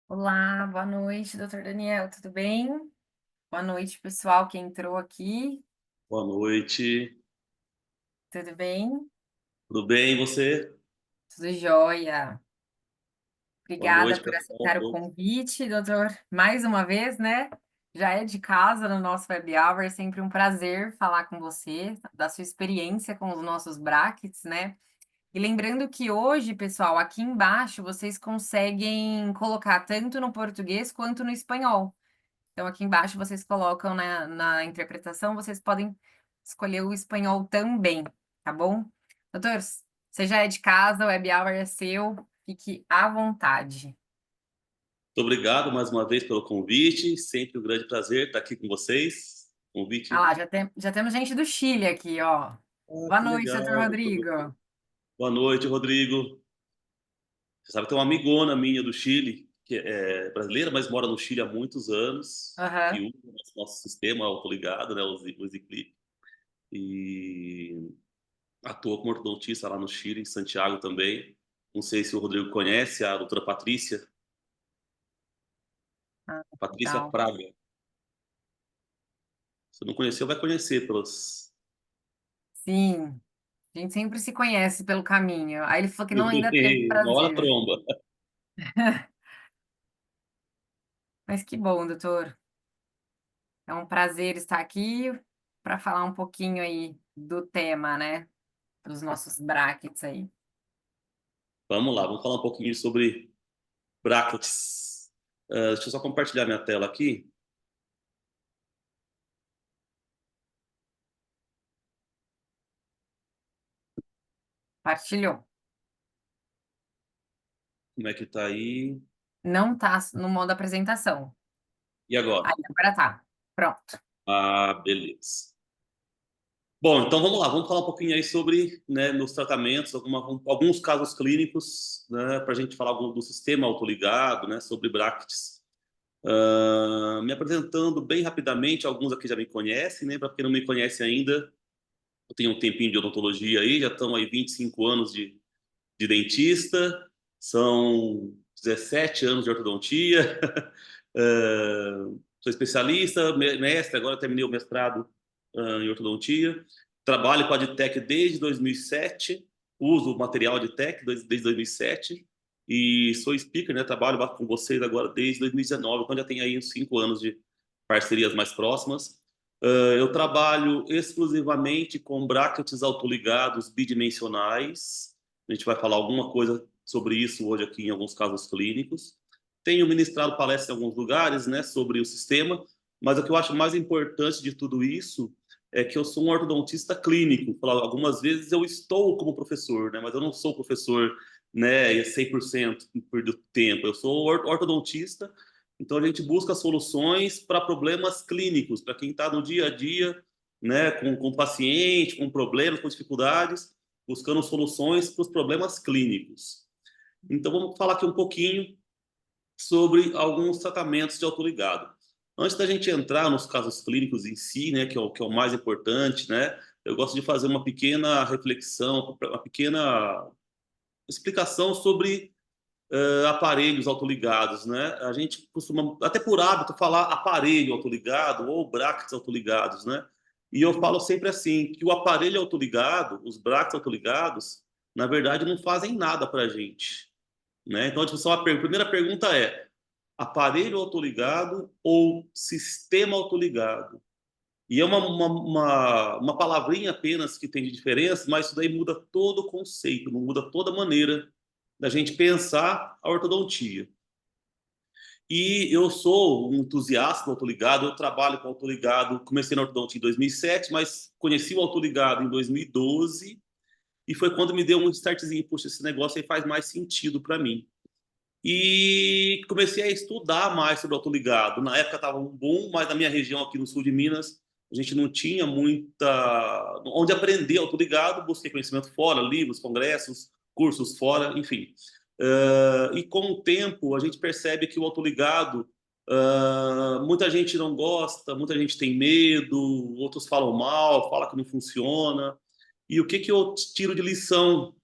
Olá, boa noite, doutor Daniel, tudo bem? Boa noite, pessoal que entrou aqui, Boa noite, tudo bem? tudo bem e você? Tudo jóia. Boa Obrigada noite, por pessoal aceitar o todos. convite, doutor, mais uma vez, né? Já é de casa no nosso Web Hour, é sempre um prazer falar com você, da sua experiência com os nossos brackets, né? E lembrando que hoje, pessoal, aqui embaixo vocês conseguem colocar tanto no português quanto no espanhol. Então, aqui embaixo vocês colocam na interpretação, vocês podem escolher o espanhol também, tá bom? Doutor, você já é de casa, o Web Hour é seu, fique à vontade. Muito obrigado mais uma vez pelo convite, sempre um grande prazer estar aqui com vocês. Ah Convite. lá, já temos gente do Chile aqui, ó. Ah, Boa que noite, doutor legal, doutor Rodrigo. Rodrigo. Boa noite, Rodrigo. Você sabe que tem uma amigona minha do Chile, que é brasileira, mas mora no Chile há muitos anos, que Aham. usa o nosso sistema autoligado, né, o EasyClip, e atua como ortodontista lá no Chile, em Santiago também. Não sei se o Rodrigo conhece a doutora Ah, Patrícia legal. Praga. Se não conheceu, vai conhecer pelos. Sim, a gente sempre se conhece pelo caminho. Aí ele falou que não ainda teve Uma hora prazer. tromba. Mas que bom, doutor. É um prazer estar aqui para falar um pouquinho aí do tema, né? Dos nossos brackets aí. Vamos lá, vamos falar um pouquinho sobre brackets. Deixa eu só compartilhar minha tela aqui. Partilhou. Como é que tá aí? Não tá no modo apresentação. E agora? Aí, agora tá. Pronto. Ah, beleza. Bom, então vamos lá, vamos falar um pouquinho aí sobre, né, nos tratamentos, alguns casos clínicos, né, para a gente falar do sistema autoligado, né, sobre brackets. Me apresentando bem rapidamente, alguns aqui já me conhecem, né, para quem não me conhece ainda, eu tenho um tempinho de odontologia aí, já estão aí 25 anos de dentista, são 17 anos de ortodontia, sou especialista, mestre, agora terminei o mestrado em ortodontia, trabalho com a Adtech desde 2007, uso o material Adtech desde 2007 e sou speaker, né? Trabalho com vocês agora desde 2019, então já tem aí uns 5 anos de parcerias mais próximas. Eu trabalho exclusivamente com brackets autoligados bidimensionais. A gente vai falar alguma coisa sobre isso hoje aqui em alguns casos clínicos. Tenho ministrado palestras em alguns lugares, né, sobre o sistema, mas o que eu acho mais importante de tudo isso é que eu sou um ortodontista clínico. Algumas vezes eu estou como professor, né, mas eu não sou professor, né, 100% do tempo. Eu sou ortodontista, então a gente busca soluções para problemas clínicos, para quem está no dia a dia, né, com paciente, com problemas, com dificuldades, buscando soluções para os problemas clínicos. Então vamos falar aqui um pouquinho sobre alguns tratamentos de autoligado. Antes da gente entrar nos casos clínicos em si, né, que é o mais importante, né, eu gosto de fazer uma pequena reflexão, uma pequena explicação sobre aparelhos autoligados, né? A gente costuma, até por hábito, falar aparelho autoligado ou brackets autoligados, né? E eu falo sempre assim, que o aparelho autoligado, os brackets autoligados, na verdade não fazem nada para a gente, né? Então, a primeira pergunta é: aparelho autoligado ou sistema autoligado? E é uma palavrinha apenas que tem de diferença, mas isso daí muda todo o conceito, muda toda a maneira da gente pensar a ortodontia. E eu sou um entusiasta do autoligado, eu trabalho com autoligado, comecei na ortodontia em 2007, mas conheci o autoligado em 2012 e foi quando me deu um startzinho, puxa, esse negócio aí faz mais sentido para mim. E comecei a estudar mais sobre autoligado. Na época estava um boom, mas na minha região aqui no sul de Minas, a gente não tinha muita onde aprender autoligado, busquei conhecimento fora, livros, congressos, cursos fora, enfim. E com o tempo a gente percebe que o autoligado, muita gente não gosta, muita gente tem medo, outros falam mal, falam que não funciona. E o que que eu tiro de lição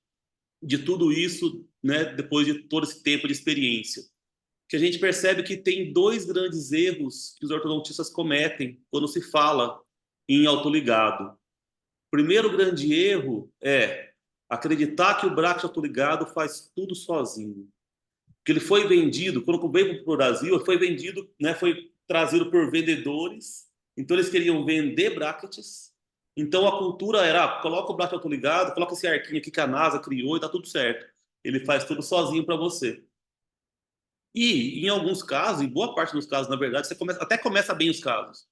de tudo isso, né, depois de todo esse tempo de experiência? que a gente percebe que tem dois grandes erros que os ortodontistas cometem quando se fala em autoligado. O primeiro grande erro é acreditar que o bracket autoligado faz tudo sozinho. Que ele foi vendido, quando veio para o Brasil, foi vendido, né, foi trazido por vendedores, então eles queriam vender brackets, então a cultura era, coloca o bracket autoligado, coloca esse arquinho aqui que a NASA criou e tá tudo certo. Ele faz tudo sozinho para você. E em alguns casos, em boa parte dos casos, na verdade, você até começa bem os casos.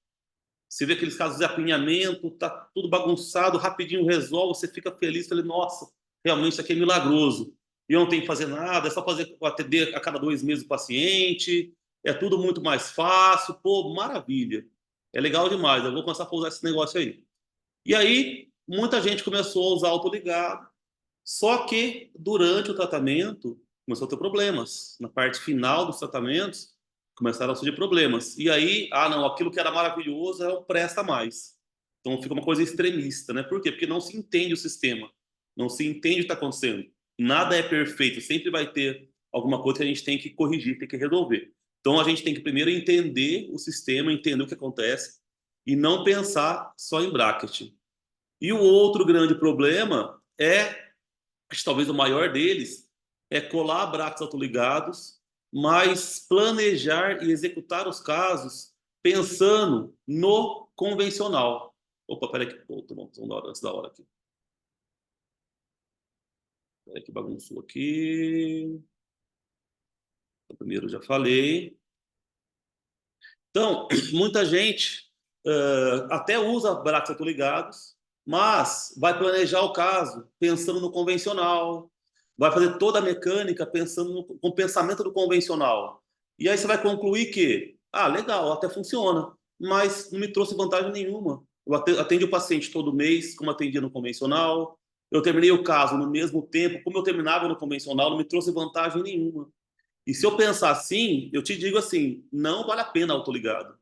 Você vê aqueles casos de apinhamento, tá tudo bagunçado, rapidinho resolve, você fica feliz, fala, nossa, realmente isso aqui é milagroso. E eu não tenho que fazer nada, é só atender a cada 2 meses o paciente, é tudo muito mais fácil, pô, maravilha. É legal demais, eu vou começar a usar esse negócio aí. E aí, muita gente começou a usar autoligado, só que durante o tratamento começou a ter problemas. Na parte final dos tratamentos, começaram a surgir problemas. E aí, não, aquilo que era maravilhoso não presta mais. Então fica uma coisa extremista, né? Por quê? Porque não se entende o sistema, não se entende o que está acontecendo. Nada é perfeito, sempre vai ter alguma coisa que a gente tem que corrigir, tem que resolver. Então a gente tem que primeiro entender o sistema, entender o que acontece e não pensar só em bracket. E o outro grande problema acho que talvez o maior deles, é colar brackets autoligados, mas planejar e executar os casos pensando no convencional. Opa, peraí que tô antes da hora aqui. Peraí que bagunçou aqui. O primeiro eu já falei. Então, muita gente até usa brackets autoligados, mas vai planejar o caso pensando no convencional, vai fazer toda a mecânica pensando com o pensamento do convencional. E aí você vai concluir que, legal, até funciona, mas não me trouxe vantagem nenhuma. Eu atendi o paciente todo mês, como atendia no convencional, eu terminei o caso no mesmo tempo, como eu terminava no convencional, não me trouxe vantagem nenhuma. E se eu pensar assim, eu te digo assim, não vale a pena autoligado.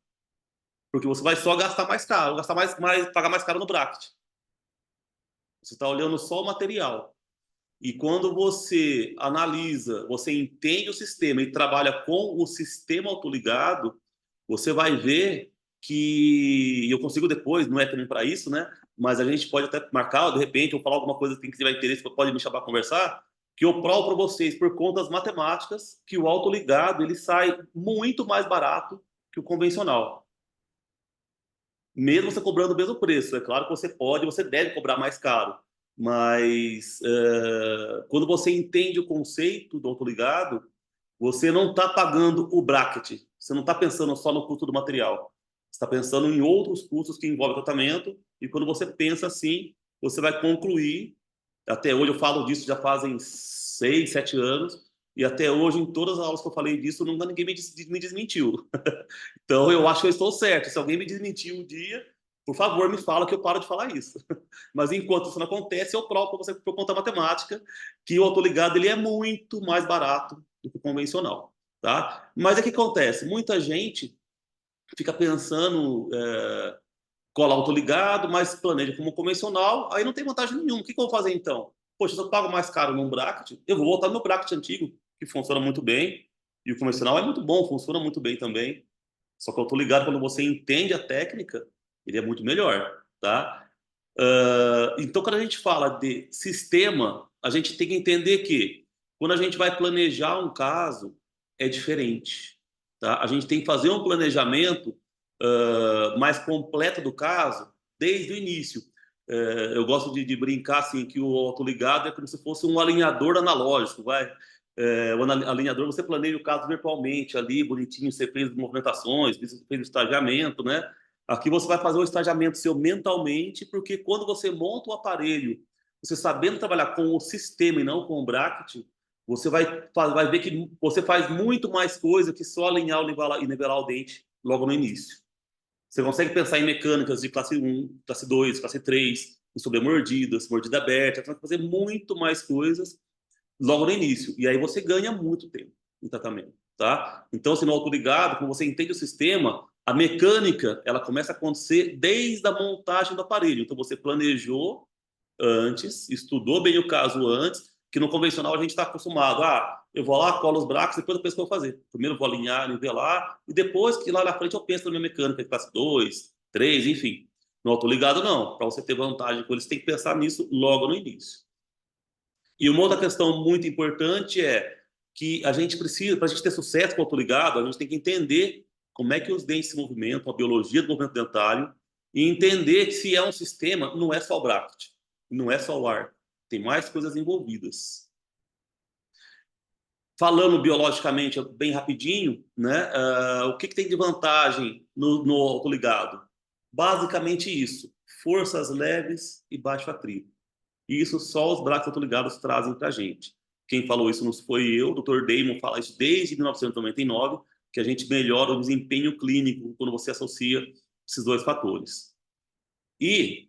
Porque você vai só gastar mais caro, pagar mais caro no bracket. Você está olhando só o material. E quando você analisa, você entende o sistema e trabalha com o sistema autoligado, você vai ver que eu consigo depois, não é também para isso, né? Mas a gente pode até marcar, de repente, ou falar alguma coisa que tiver interesse, pode me chamar para conversar, que eu provo para vocês, por contas matemáticas, que o autoligado ele sai muito mais barato que o convencional. Mesmo você cobrando o mesmo preço. É claro que você deve cobrar mais caro, mas quando você entende o conceito do autoligado, você não está pagando o bracket, você não está pensando só no custo do material, você está pensando em outros custos que envolvem o tratamento, e quando você pensa assim, você vai concluir. Até hoje eu falo disso já fazem 6, 7 anos, e até hoje, em todas as aulas que eu falei disso, nunca ninguém me desmentiu. Então, eu acho que eu estou certo. Se alguém me desmentir um dia, por favor, me fala que eu paro de falar isso. Mas enquanto isso não acontece, eu provo para você, por conta matemática, que o autoligado ele é muito mais barato do que o convencional. Tá? Mas o que acontece? Muita gente fica pensando colar autoligado, mas planeja como convencional, aí não tem vantagem nenhuma. O que eu vou fazer então? Poxa, se eu pago mais caro num bracket, eu vou voltar no meu bracket antigo, que funciona muito bem, e o convencional é muito bom, funciona muito bem também. Só que eu tô ligado, quando você entende a técnica, ele é muito melhor, tá? Então, quando a gente fala de sistema, a gente tem que entender que quando a gente vai planejar um caso, é diferente, tá? A gente tem que fazer um planejamento mais completo do caso desde o início. Eu gosto de brincar assim que o autoligado é como se fosse um alinhador analógico, vai? O alinhador, você planeja o caso virtualmente ali, bonitinho, você fez movimentações, você fez o estagiamento, né? Aqui você vai fazer o estagiamento seu mentalmente, porque quando você monta o aparelho, você sabendo trabalhar com o sistema e não com o bracket, você vai ver que você faz muito mais coisa que só alinhar e nivelar o dente logo no início. Você consegue pensar em mecânicas de classe 1, classe 2, classe 3, sobre mordidas, mordida aberta, você vai fazer muito mais coisas logo no início. E aí você ganha muito tempo em tratamento, tá? Então, se no autoligado, quando você entende o sistema, a mecânica, ela começa a acontecer desde a montagem do aparelho. Então, você planejou antes, estudou bem o caso antes, Que no convencional a gente está acostumado, eu vou lá, colo os braços, depois eu penso o que eu vou fazer. Primeiro eu vou alinhar, nivelar, e depois que lá na frente eu penso na minha mecânica, de classe 2, 3, enfim. No autoligado, não. Para você ter vantagem com eles, tem que pensar nisso logo no início. E uma outra questão muito importante é que a gente precisa, para a gente ter sucesso com o autoligado, a gente tem que entender como é que os dentes se movimentam, a biologia do movimento dentário, e entender que se é um sistema, não é só o bracket, não é só o ar, tem mais coisas envolvidas. Falando biologicamente, bem rapidinho, né? O que tem de vantagem no autoligado? Basicamente isso: forças leves e baixo atrito. E isso só os braços autoligados trazem para a gente. Quem falou isso não foi eu, o Dr. Damon fala isso desde 1999, que a gente melhora o desempenho clínico quando você associa esses dois fatores. E,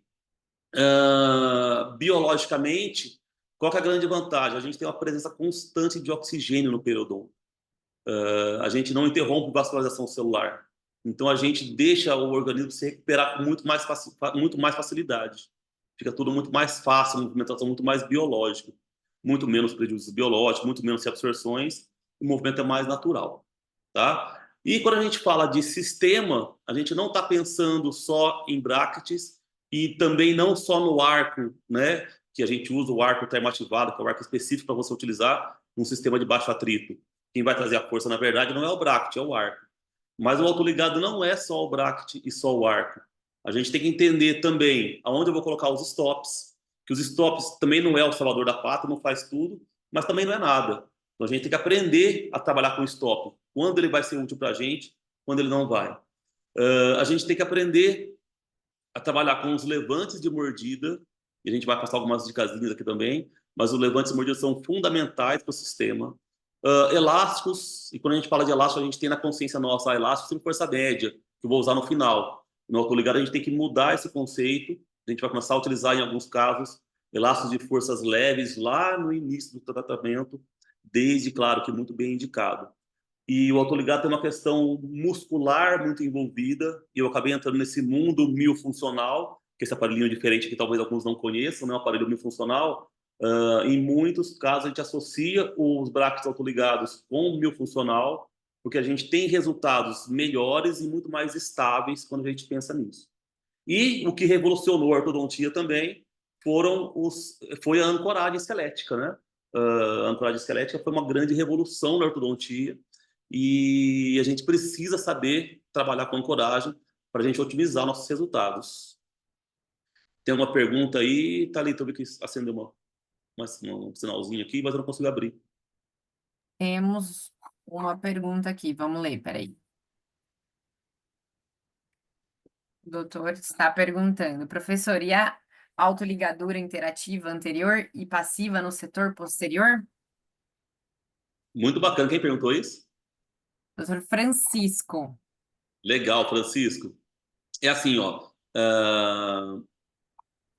biologicamente, qual que é a grande vantagem? A gente tem uma presença constante de oxigênio no periodonto. A gente não interrompe a vascularização celular. Então, a gente deixa o organismo se recuperar com muito mais facilidade. Fica tudo muito mais fácil, uma movimentação muito mais biológica. Muito menos prejuízos biológicos, muito menos absorções, o movimento é mais natural. Tá? E quando a gente fala de sistema, a gente não está pensando só em brackets e também não só no arco, né? Que a gente usa o arco termoativado, que é o arco específico para você utilizar um sistema de baixo atrito. Quem vai trazer a força, na verdade, não é o bracket, é o arco. Mas o autoligado não é só o bracket e só o arco. A gente tem que entender também aonde eu vou colocar os stops, que os stops também não é o salvador da pátria, não faz tudo, mas também não é nada. Então a gente tem que aprender a trabalhar com o stop. Quando ele vai ser útil para a gente, quando ele não vai. A gente tem que aprender a trabalhar com os levantes de mordida, e a gente vai passar algumas dicasinhas aqui também, mas os levantes de mordida são fundamentais para o sistema. Elásticos, e quando a gente fala de elástico, a gente tem na consciência nossa, elástico sem força média, que eu vou usar no final. No autoligado, a gente tem que mudar esse conceito, a gente vai começar a utilizar, em alguns casos, elásticos de forças leves lá no início do tratamento, desde, claro, que muito bem indicado. E o autoligado tem uma questão muscular muito envolvida, e eu acabei entrando nesse mundo miofuncional, que é esse aparelhinho diferente que talvez alguns não conheçam, né? O aparelho miofuncional. Em muitos casos, a gente associa os brackets autoligados com o miofuncional, porque a gente tem resultados melhores e muito mais estáveis quando a gente pensa nisso. E o que revolucionou a ortodontia também foi a ancoragem esquelética, né? A ancoragem esquelética foi uma grande revolução na ortodontia, e a gente precisa saber trabalhar com ancoragem para a gente otimizar nossos resultados. Tem uma pergunta aí, Thalita? Eu vi que acendeu um sinalzinho aqui, mas eu não consigo abrir. Temos uma pergunta aqui, vamos ler, peraí. O doutor está perguntando, professor, e a autoligadura interativa anterior e passiva no setor posterior? Muito bacana. Quem perguntou isso? Doutor Francisco. Legal, Francisco. É assim, ó.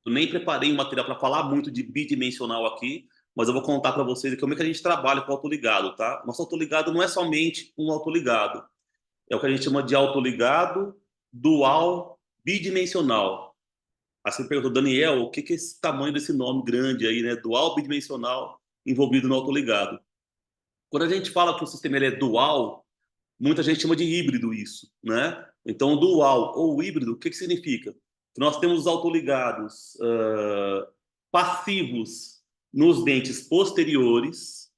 Eu nem preparei um material para falar muito de bidimensional aqui, mas eu vou contar para vocês como é que a gente trabalha com autoligado, tá? Nosso autoligado não é somente um autoligado. É o que a gente chama de autoligado dual bidimensional. Assim perguntou, Daniel, o que é esse tamanho desse nome grande aí, né? Dual bidimensional envolvido no autoligado. Quando a gente fala que o sistema ele é dual, muita gente chama de híbrido isso, né? Então, dual ou híbrido, o que significa? Que nós temos os autoligados passivos nos dentes posteriores,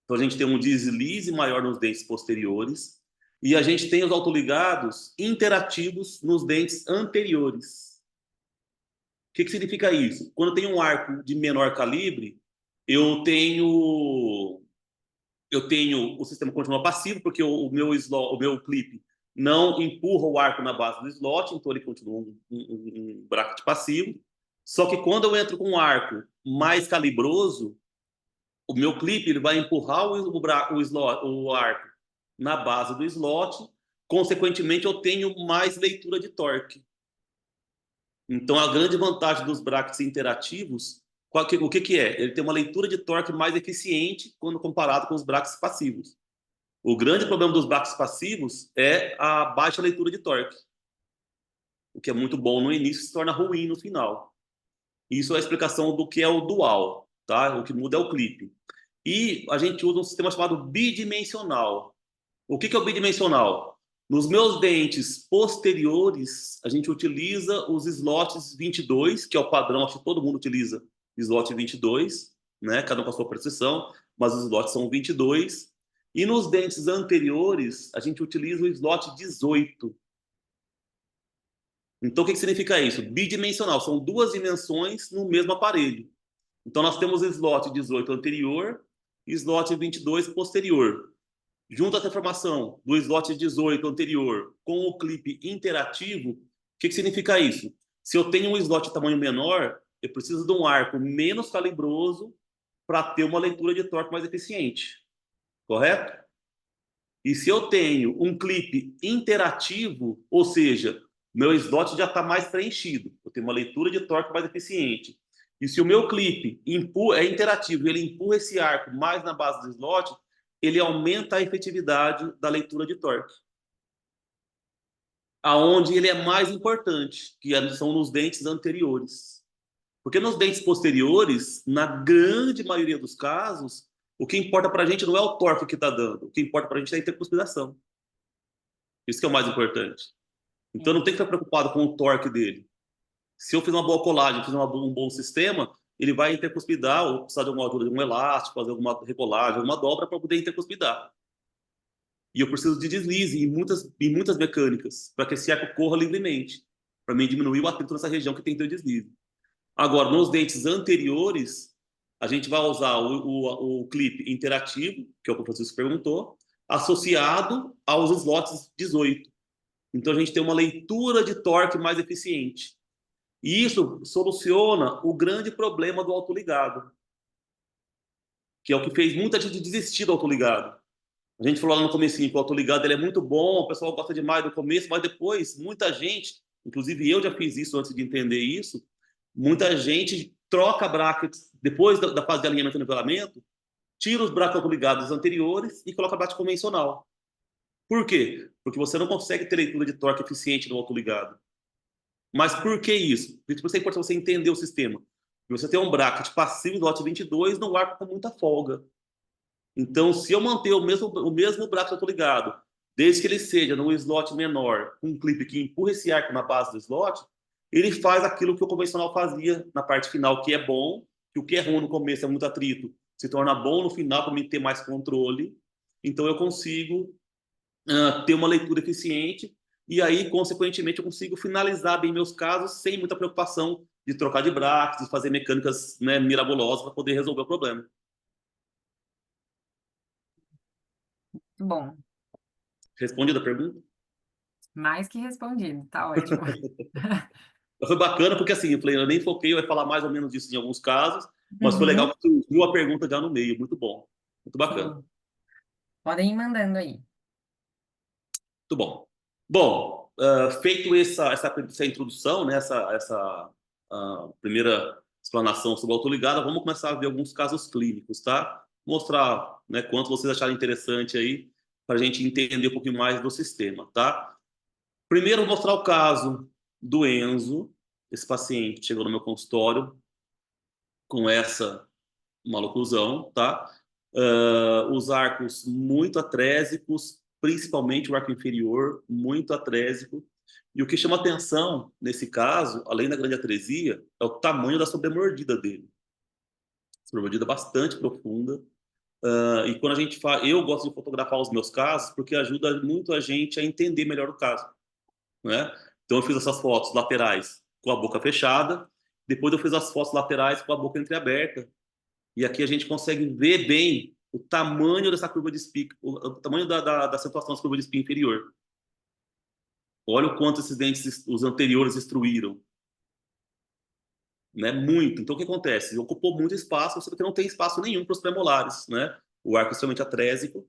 então a gente tem um deslize maior nos dentes posteriores, e a gente tem os autoligados interativos nos dentes anteriores. O que significa isso? Quando eu tenho um arco de menor calibre, eu tenho o sistema continua passivo, porque o meu clipe não empurra o arco na base do slot, então ele continua um bracket passivo. Só que quando eu entro com um arco mais calibroso, o meu clipe ele vai empurrar o arco na base do slot, consequentemente eu tenho mais leitura de torque. Então a grande vantagem dos brackets interativos, o que é? Ele tem uma leitura de torque mais eficiente quando comparado com os brackets passivos. O grande problema dos brackets passivos é a baixa leitura de torque, o que é muito bom no início se torna ruim no final. Isso é a explicação do que é o dual. tá? O que muda é o clipe. E a gente usa um sistema chamado bidimensional. O que é o bidimensional? Nos meus dentes posteriores, a gente utiliza os slots 22, que é o padrão, acho que todo mundo utiliza slot 22, né? Cada um com a sua precisão, mas os slots são 22. E nos dentes anteriores, a gente utiliza o slot 18. Então, o que significa isso? Bidimensional, são duas dimensões no mesmo aparelho. Então, nós temos o slot 18 anterior e slot 22 posterior. Junto essa informação do slot 18 anterior com o clipe interativo, o que significa isso? Se eu tenho um slot de tamanho menor, eu preciso de um arco menos calibroso para ter uma leitura de torque mais eficiente, correto? E se eu tenho um clipe interativo, ou seja, meu slot já está mais preenchido, eu tenho uma leitura de torque mais eficiente. E se o meu clipe é interativo, ele empurra esse arco mais na base do slot, ele aumenta a efetividade da leitura de torque. Aonde ele é mais importante, que são nos dentes anteriores. Porque nos dentes posteriores, na grande maioria dos casos, o que importa para a gente não é o torque que está dando, o que importa para a gente é a intercuspidação. Isso que é o mais importante. Então, eu não tem que ficar preocupado com o torque dele. Se eu fizer uma boa colagem, fizer um bom sistema, ele vai intercuspidar ou precisar de alguma ajuda de um elástico, fazer alguma recolagem, alguma dobra para poder intercuspidar. E eu preciso de deslize em muitas mecânicas para que esse arco corra livremente, para mim diminuir o atrito nessa região que tem que ter deslize. Agora, nos dentes anteriores, a gente vai usar o clipe interativo, que é o que o Francisco perguntou, associado aos slots 18. Então, a gente tem uma leitura de torque mais eficiente. E isso soluciona o grande problema do autoligado, que é o que fez muita gente desistir do autoligado. A gente falou lá no comecinho que o autoligado ele é muito bom, o pessoal gosta demais no começo, mas depois muita gente, inclusive eu já fiz isso antes de entender isso, muita gente troca brackets depois da fase de alinhamento e nivelamento, tira os brackets autoligados anteriores e coloca bracket convencional. Por quê? Porque você não consegue ter leitura de torque eficiente no autoligado. Mas por que isso? Por isso é importante você entender o sistema. Você tem um bracket passivo do slot 22 no arco com muita folga. Então, se eu manter o mesmo braço autoligado, desde que ele seja num slot menor, com um clipe que empurra esse arco na base do slot, ele faz aquilo que o convencional fazia na parte final, que é bom, que o que é ruim no começo é muito atrito, se torna bom no final para mim ter mais controle. Então, eu consigo ter uma leitura eficiente e aí, consequentemente, eu consigo finalizar bem meus casos sem muita preocupação de trocar de brackets, de fazer mecânicas, né, mirabolosas para poder resolver o problema. Bom, Respondida a pergunta? mais que respondido, tá ótimo. Foi bacana porque assim, eu falei, eu nem foquei, eu ia falar mais ou menos disso em alguns casos, mas foi legal Uhum, que surgiu a pergunta já no meio, muito bom, muito bacana, sim. Podem ir mandando aí. muito bom. Bom, feito essa introdução, né, essa primeira explanação sobre a autoligada, vamos começar a ver alguns casos clínicos, tá? Mostrar, né, quanto vocês acharam interessante aí, para a gente entender um pouquinho mais do sistema, tá? Primeiro, vou mostrar o caso do Enzo, esse paciente chegou no meu consultório com essa maloclusão, tá? Os arcos muito atrésicos, principalmente o arco inferior, muito atrésico. E o que chama atenção nesse caso, além da grande atresia, é o tamanho da sobremordida dele. Sobremordida bastante profunda. E quando a gente fala, eu gosto de fotografar os meus casos porque ajuda muito a gente a entender melhor o caso, né? Então eu fiz essas fotos laterais com a boca fechada, depois eu fiz as fotos laterais com a boca entreaberta. E aqui a gente consegue ver bem o tamanho dessa curva de SPI, o tamanho da situação dessa curva de SPI inferior. Olha o quanto esses dentes, os anteriores, destruíram. Né? Muito. Então, o que acontece? Ocupou muito espaço, você não tem espaço nenhum para os premolares. Né? O arco é extremamente atrésico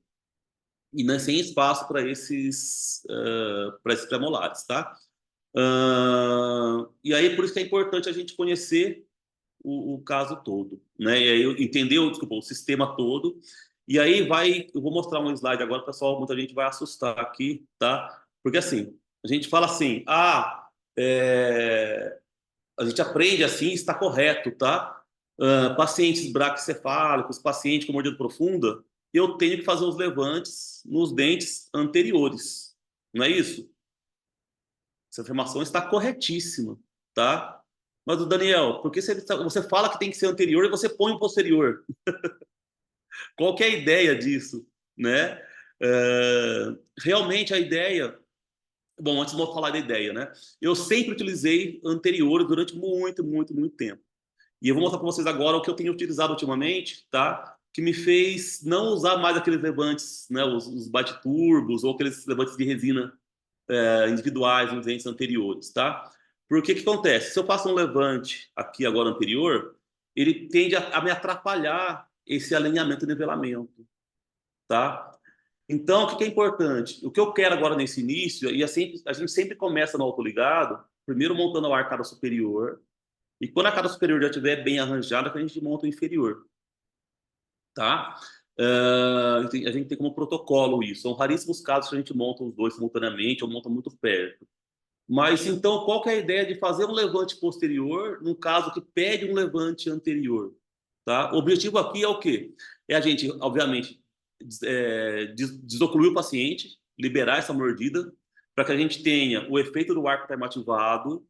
e né, sem espaço para esses premolares. Tá? E aí, por isso que é importante a gente conhecer o caso todo, né? E aí entendeu, desculpa, o sistema todo. E aí eu vou mostrar um slide agora, pessoal, muita gente vai assustar aqui, tá? Porque assim, a gente fala assim, a gente aprende assim, está correto, tá? Pacientes braquicefálicos, paciente com mordida profunda, eu tenho que fazer os levantes nos dentes anteriores. Não é isso? Essa afirmação está corretíssima, tá? Mas, Daniel, por que você fala que tem que ser anterior e você põe o posterior? Qual que é a ideia disso, né? Realmente a ideia... Bom, antes de falar da ideia, né? Eu sempre utilizei anteriores durante muito, muito, muito tempo. E eu vou mostrar para vocês agora o que eu tenho utilizado ultimamente, tá? Que me fez não usar mais aqueles levantes, né? Os bate-turbos ou aqueles levantes de resina individuais nos dentes anteriores, tá? Porque o que acontece? Se eu faço um levante aqui agora anterior, ele tende a me atrapalhar esse alinhamento e nivelamento, tá? Então, o que é importante? O que eu quero agora nesse início, e assim, a gente sempre começa no autoligado, primeiro montando a arcada superior, e quando a arcada superior já estiver bem arranjada, que a gente monta o inferior, tá? A gente tem como protocolo isso. São raríssimos casos que a gente monta os dois simultaneamente ou monta muito perto. Mas então, qual que é a ideia de fazer um levante posterior, num caso que pede um levante anterior? Tá? O objetivo aqui é o quê? É a gente, obviamente, desocluir o paciente, liberar essa mordida, para que a gente tenha o efeito do arco termoativado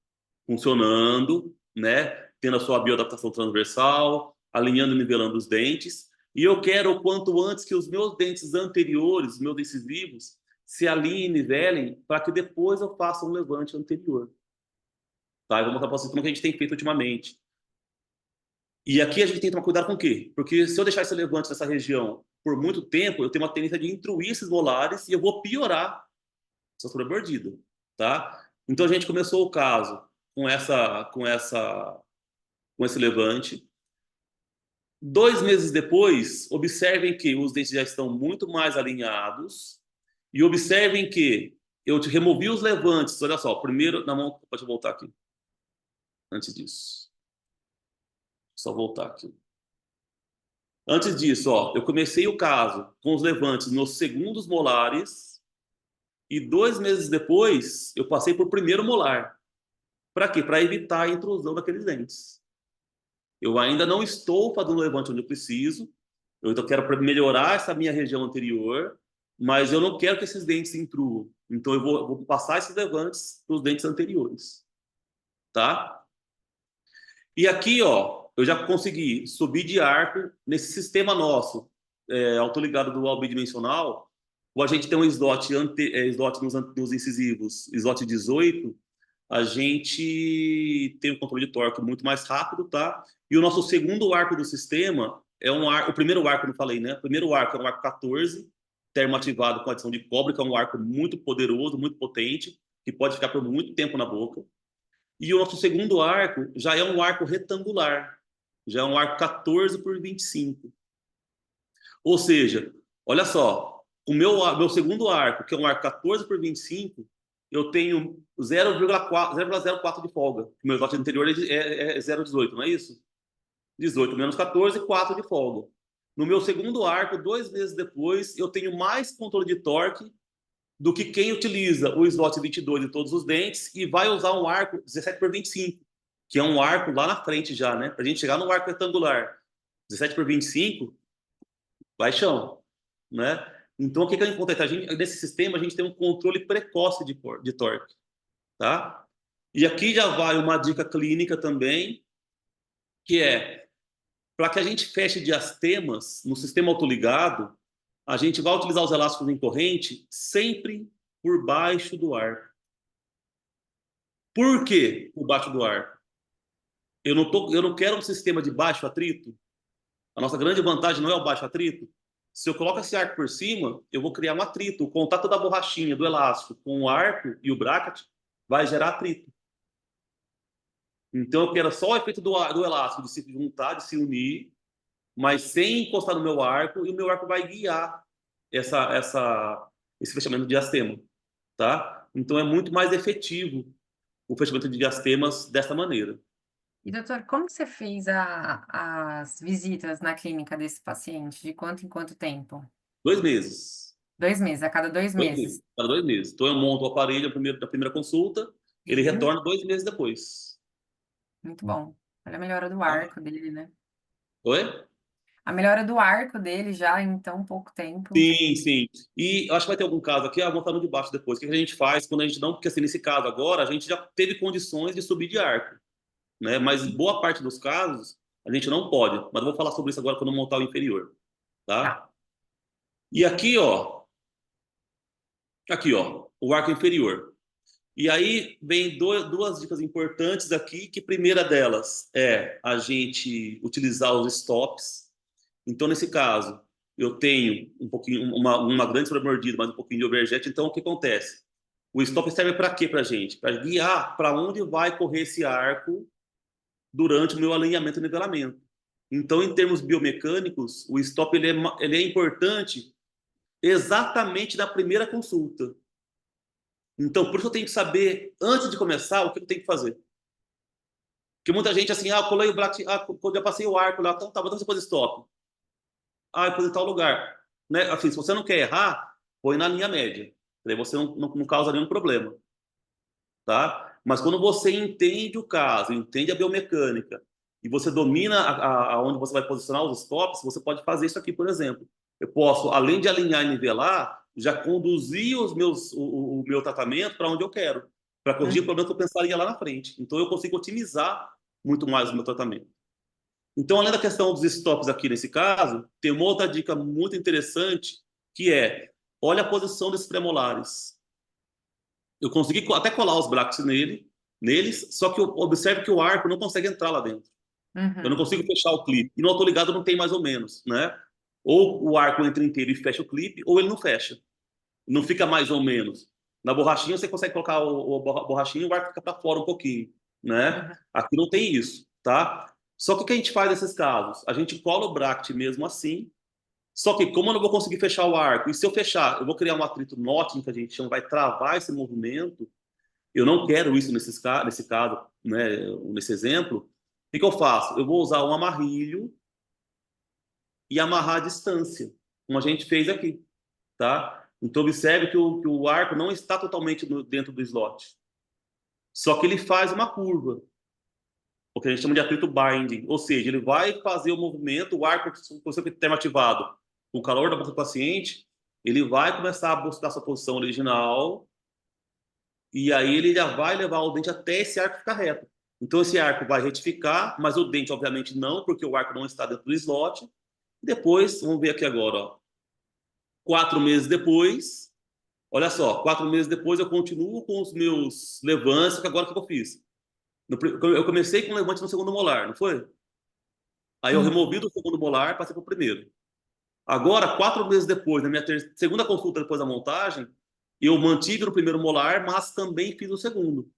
funcionando, né? Tendo a sua bioadaptação transversal, alinhando e nivelando os dentes. E eu quero o quanto antes que os meus dentes anteriores, os meus incisivos, se alinhem e nivelem para que depois eu faça um levante anterior. Tá? Eu vou mostrar para vocês como que a gente tem feito ultimamente. E aqui a gente tem que tomar cuidado com o quê? Porque se eu deixar esse levante nessa região por muito tempo, eu tenho uma tendência de intruir esses molares e eu vou piorar essa sobremordida, tá? Então a gente começou o caso com esse levante. 2 meses depois, observem que os dentes já estão muito mais alinhados e observem que eu removi os levantes. Olha só, primeiro na mão, pode voltar aqui. Antes disso, só voltar aqui. Antes disso, ó, eu comecei o caso com os levantes nos segundos molares e 2 meses depois eu passei por primeiro molar. Para quê? Para evitar a intrusão daqueles dentes. Eu ainda não estou fazendo o levante onde eu preciso. Eu ainda quero melhorar essa minha região anterior, mas eu não quero que esses dentes intruam. Então eu vou passar esses levantes para os dentes anteriores, tá? E aqui, ó, eu já consegui subir de arco nesse sistema nosso, autoligado dual bidimensional. A gente tem um slot nos incisivos, slot 18. A gente tem um controle de torque muito mais rápido, tá? E o nosso segundo arco do sistema é um arco, o primeiro arco, eu não falei, né? O primeiro arco é um arco 14, termoativado com adição de cobre, que é um arco muito poderoso, muito potente, que pode ficar por muito tempo na boca. E o nosso segundo arco já é um arco retangular, já é um arco 14 por 25. Ou seja, olha só, meu segundo arco, que é um arco 14 por 25, eu tenho 0,04 de folga. O meu slot anterior é 0,18, não é isso? 18 menos 14, 4 de folga. No meu segundo arco, 2 meses depois, eu tenho mais controle de torque do que quem utiliza o slot 22 de todos os dentes e vai usar um arco 17 por 25, que é um arco lá na frente já, né? Para a gente chegar no arco retangular 17 por 25, baixão, né? Então, o que que acontece? Nesse sistema, a gente tem um controle precoce de torque, tá? E aqui já vai uma dica clínica também, que é, para que a gente feche diastemas no sistema autoligado, a gente vai utilizar os elásticos em corrente sempre por baixo do arco. Por quê por baixo do arco? Eu não quero um sistema de baixo atrito. A nossa grande vantagem não é o baixo atrito. Se eu coloco esse arco por cima, eu vou criar um atrito. O contato da borrachinha, do elástico, com o arco e o bracket vai gerar atrito. Então eu quero só o efeito do elástico de se juntar, de se unir, mas sem encostar no meu arco, e o meu arco vai guiar esse fechamento de diastema, tá? Então é muito mais efetivo o fechamento de diastemas dessa maneira. E doutor, como você fez as visitas na clínica desse paciente? De quanto em quanto tempo? 2 meses. 2 meses, a cada dois 2 meses. meses. Cada 2 meses. Então eu monto o aparelho da primeira consulta, ele Sim, retorna 2 meses depois. muito bom. Olha a melhora do Tá? arco dele, né? Oi? A melhora do arco dele já em tão pouco tempo. Sim, sim. E eu acho que vai ter algum caso aqui, vou estar no debaixo depois. O que a gente faz quando a gente não, porque assim, nesse caso agora, a gente já teve condições de subir de arco, né? Mas boa parte dos casos a gente não pode. Mas eu vou falar sobre isso agora quando eu montar o inferior, Tá. tá? E aqui, ó, o arco inferior. E aí vem duas dicas importantes aqui, que a primeira delas é a gente utilizar os stops. Então, nesse caso, eu tenho um pouquinho, uma grande sobremordida, mas um pouquinho de overjet. Então, o que acontece? O stop serve para quê para a gente? Para guiar para onde vai correr esse arco durante o meu alinhamento e nivelamento. Então, em termos biomecânicos, o stop ele é importante exatamente na primeira consulta. Então, por isso eu tenho que saber, antes de começar, o que eu tenho que fazer. Porque muita gente, assim, eu colei o black, quando eu passei o arco lá, então tá, então você pôs stop. Eu pus em tal lugar. Né? Assim, se você não quer errar, põe na linha média. Aí você não causa nenhum problema, tá? Mas quando você entende o caso, entende a biomecânica, e você domina aonde você vai posicionar os stops, você pode fazer isso aqui, por exemplo. Eu posso, além de alinhar e nivelar, já conduzir o meu tratamento para onde eu quero, para corrigir o Uhum. problema que eu pensaria lá na frente. Então, eu consigo otimizar muito mais o meu tratamento. Então, além da questão dos stops aqui nesse caso, tem uma outra dica muito interessante, que é, olha a posição desses premolares. Eu consegui até colar os brackets neles, só que eu observo que o arco não consegue entrar lá dentro. Eu não Uhum. consigo fechar o clipe. E no autoligado não tem mais ou menos, né? Ou o arco entra inteiro e fecha o clipe, ou ele não fecha. Não fica mais ou menos. Na borrachinha você consegue colocar a borrachinha e o arco fica para fora um pouquinho, né? Uhum. Aqui não tem isso, tá? Só que o que a gente faz nesses casos? A gente cola o bracket mesmo assim, só que como eu não vou conseguir fechar o arco, e se eu fechar, eu vou criar um atrito knotting, que a gente chama, vai travar esse movimento. Eu não quero isso nesse caso, né, nesse exemplo. O que eu faço? Eu vou usar um amarrilho e amarrar a distância, como a gente fez aqui, tá? Então observe que o arco não está totalmente dentro do slot, só que ele faz uma curva, o que a gente chama de atrito binding, ou seja, ele vai fazer o movimento, o arco com o seu termo ativado, com o calor da boca do paciente, ele vai começar a buscar sua posição original e aí ele já vai levar o dente até esse arco ficar reto. Então esse arco vai retificar, mas o dente obviamente não, porque o arco não está dentro do slot. Depois, vamos ver aqui agora, ó. 4 meses depois, olha só, 4 meses depois eu continuo com os meus levantes, que agora o que eu fiz? Eu comecei com levante no segundo molar, não foi? Aí eu removi Uhum. do segundo molar, passei para o primeiro. Agora, 4 meses depois, na minha segunda consulta depois da montagem, eu mantive no primeiro molar, mas também fiz o segundo.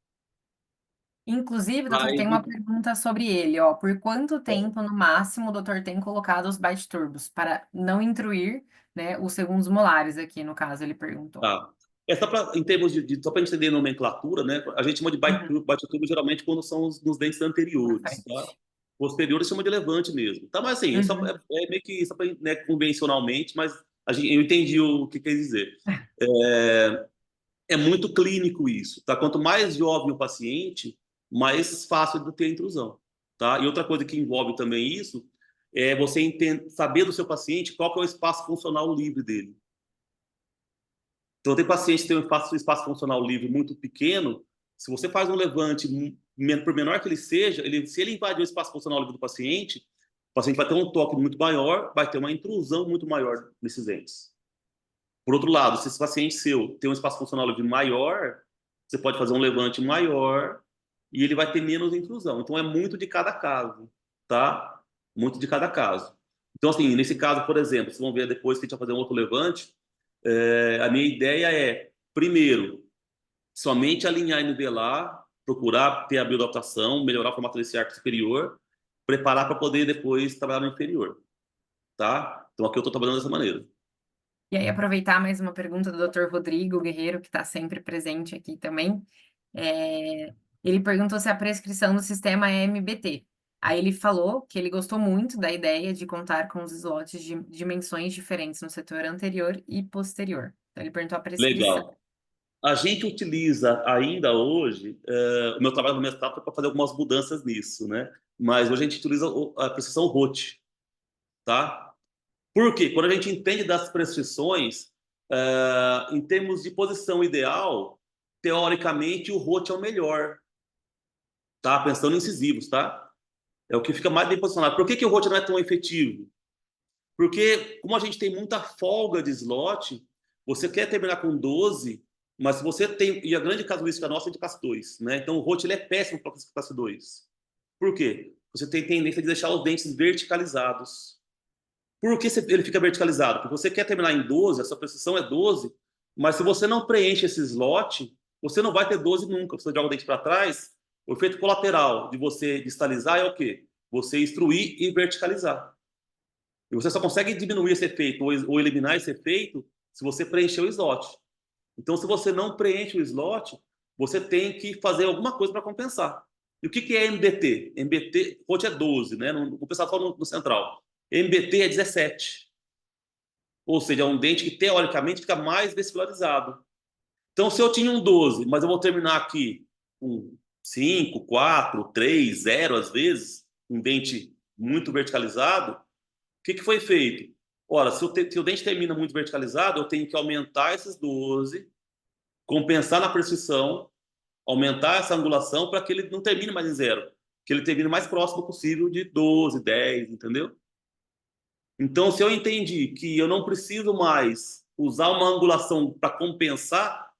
Inclusive, doutor, tem uma Aí, pergunta sobre ele, ó. Por quanto tempo, no máximo, o doutor tem colocado os bite turbos para não intruir, né, os segundos molares aqui, no caso, ele perguntou. tá. É só para, em termos só para a gente entender a nomenclatura, né? A gente chama de Uhum. bite tube geralmente quando são nos dentes Na anteriores, tá? frente. Posteriores chama de levante mesmo. Tá, mas assim, Uhum. é meio que só pra, né, convencionalmente, mas eu entendi o que quer dizer. É, é muito clínico isso, tá? Quanto mais jovem o paciente, mais fácil de ter intrusão, tá? E outra coisa que envolve também isso é você saber do seu paciente qual que é o espaço funcional livre dele. Então, tem paciente que tem um espaço funcional livre muito pequeno. Se você faz um levante, por menor que ele seja, se ele invadir o espaço funcional livre do paciente, o paciente vai ter um toque muito maior, vai ter uma intrusão muito maior nesses entes. Por outro lado, se esse paciente seu tem um espaço funcional livre maior, você pode fazer um levante maior e ele vai ter menos intrusão. Então, é muito de cada caso, tá? Muito de cada caso. Então, assim, nesse caso, por exemplo, vocês vão ver depois que a gente vai fazer um outro levante, a minha ideia é, primeiro, somente alinhar e nivelar, procurar ter a bioadaptação, melhorar o formato desse arco superior, preparar para poder depois trabalhar no inferior, tá? Então aqui eu estou trabalhando dessa maneira. E aí, aproveitar mais uma pergunta do doutor Rodrigo Guerreiro, que está sempre presente aqui também. É, ele perguntou se a prescrição do sistema é MBT. Aí ele falou que ele gostou muito da ideia de contar com os slots de dimensões diferentes no setor anterior e posterior. Então, ele perguntou a prescrição. Legal. A gente utiliza ainda hoje, o meu trabalho no mestrado foi para fazer algumas mudanças nisso, né? Mas hoje a gente utiliza a precisão ROT. tá? Por quê? Quando a gente entende das prescrições, em termos de posição ideal, teoricamente o rote é o melhor, tá? Pensando em incisivos, tá? É o que fica mais bem posicionado. Por que o rote não é tão efetivo? Porque, como a gente tem muita folga de slot, você quer terminar com 12, mas se você tem. E a grande casuística nossa é de classe 2, né? Então o rote ele é péssimo para classe 2. Por quê? Você tem tendência de deixar os dentes verticalizados. Por que ele fica verticalizado? Porque você quer terminar em 12, a sua precisão é 12, mas se você não preenche esse slot, você não vai ter 12 nunca. Você joga o dente para trás, o efeito colateral de você distalizar é o quê? Você instruir e verticalizar. E você só consegue diminuir esse efeito ou eliminar esse efeito se você preencher o slot. Então, se você não preenche o slot, você tem que fazer alguma coisa para compensar. E o que é MBT? MBT, hoje é 12, né? Vou pensar só no central. MBT é 17. Ou seja, é um dente que teoricamente fica mais vesicularizado. Então, se eu tinha um 12, mas eu vou terminar aqui com 5, 4, 3, 0 às vezes, um dente muito verticalizado, o que foi feito? Ora, se o dente termina muito verticalizado, eu tenho que aumentar esses 12, compensar na prescrição, aumentar essa angulação para que ele não termine mais em 0, que ele termine o mais próximo possível de 12, 10, entendeu? Então, se eu entendi que eu não preciso mais usar uma angulação para compensar,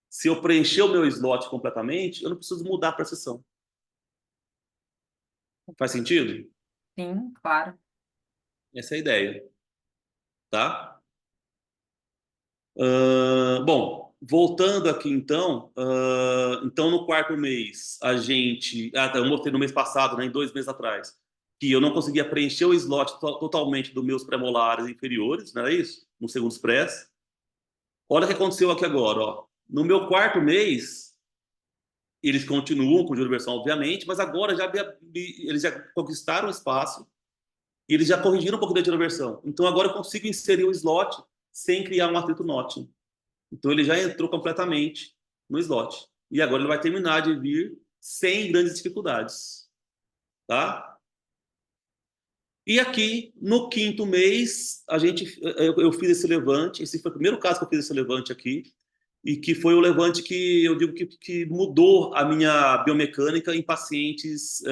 se eu preencher o meu slot completamente, eu não preciso mudar a precisão. Faz sentido? Sim, claro. Essa é a ideia, tá? Bom, voltando aqui então, então no quarto mês a gente, eu mostrei no mês passado, né, em 2 meses atrás, que eu não conseguia preencher o slot totalmente dos meus premolares inferiores, não era isso? No segundo express. Olha o que aconteceu aqui agora, ó. No meu quarto mês, eles continuam com juriversão, obviamente, mas agora eles já conquistaram o espaço e eles já corrigiram um pouco da juriversão. Então agora eu consigo inserir o slot sem criar um atrito notch. Então ele já entrou completamente no slot. E agora ele vai terminar de vir sem grandes dificuldades, tá? E aqui, no quinto mês, eu fiz esse levante. Esse foi o primeiro caso que eu fiz esse levante aqui. E que foi o levante que eu digo que mudou a minha biomecânica em pacientes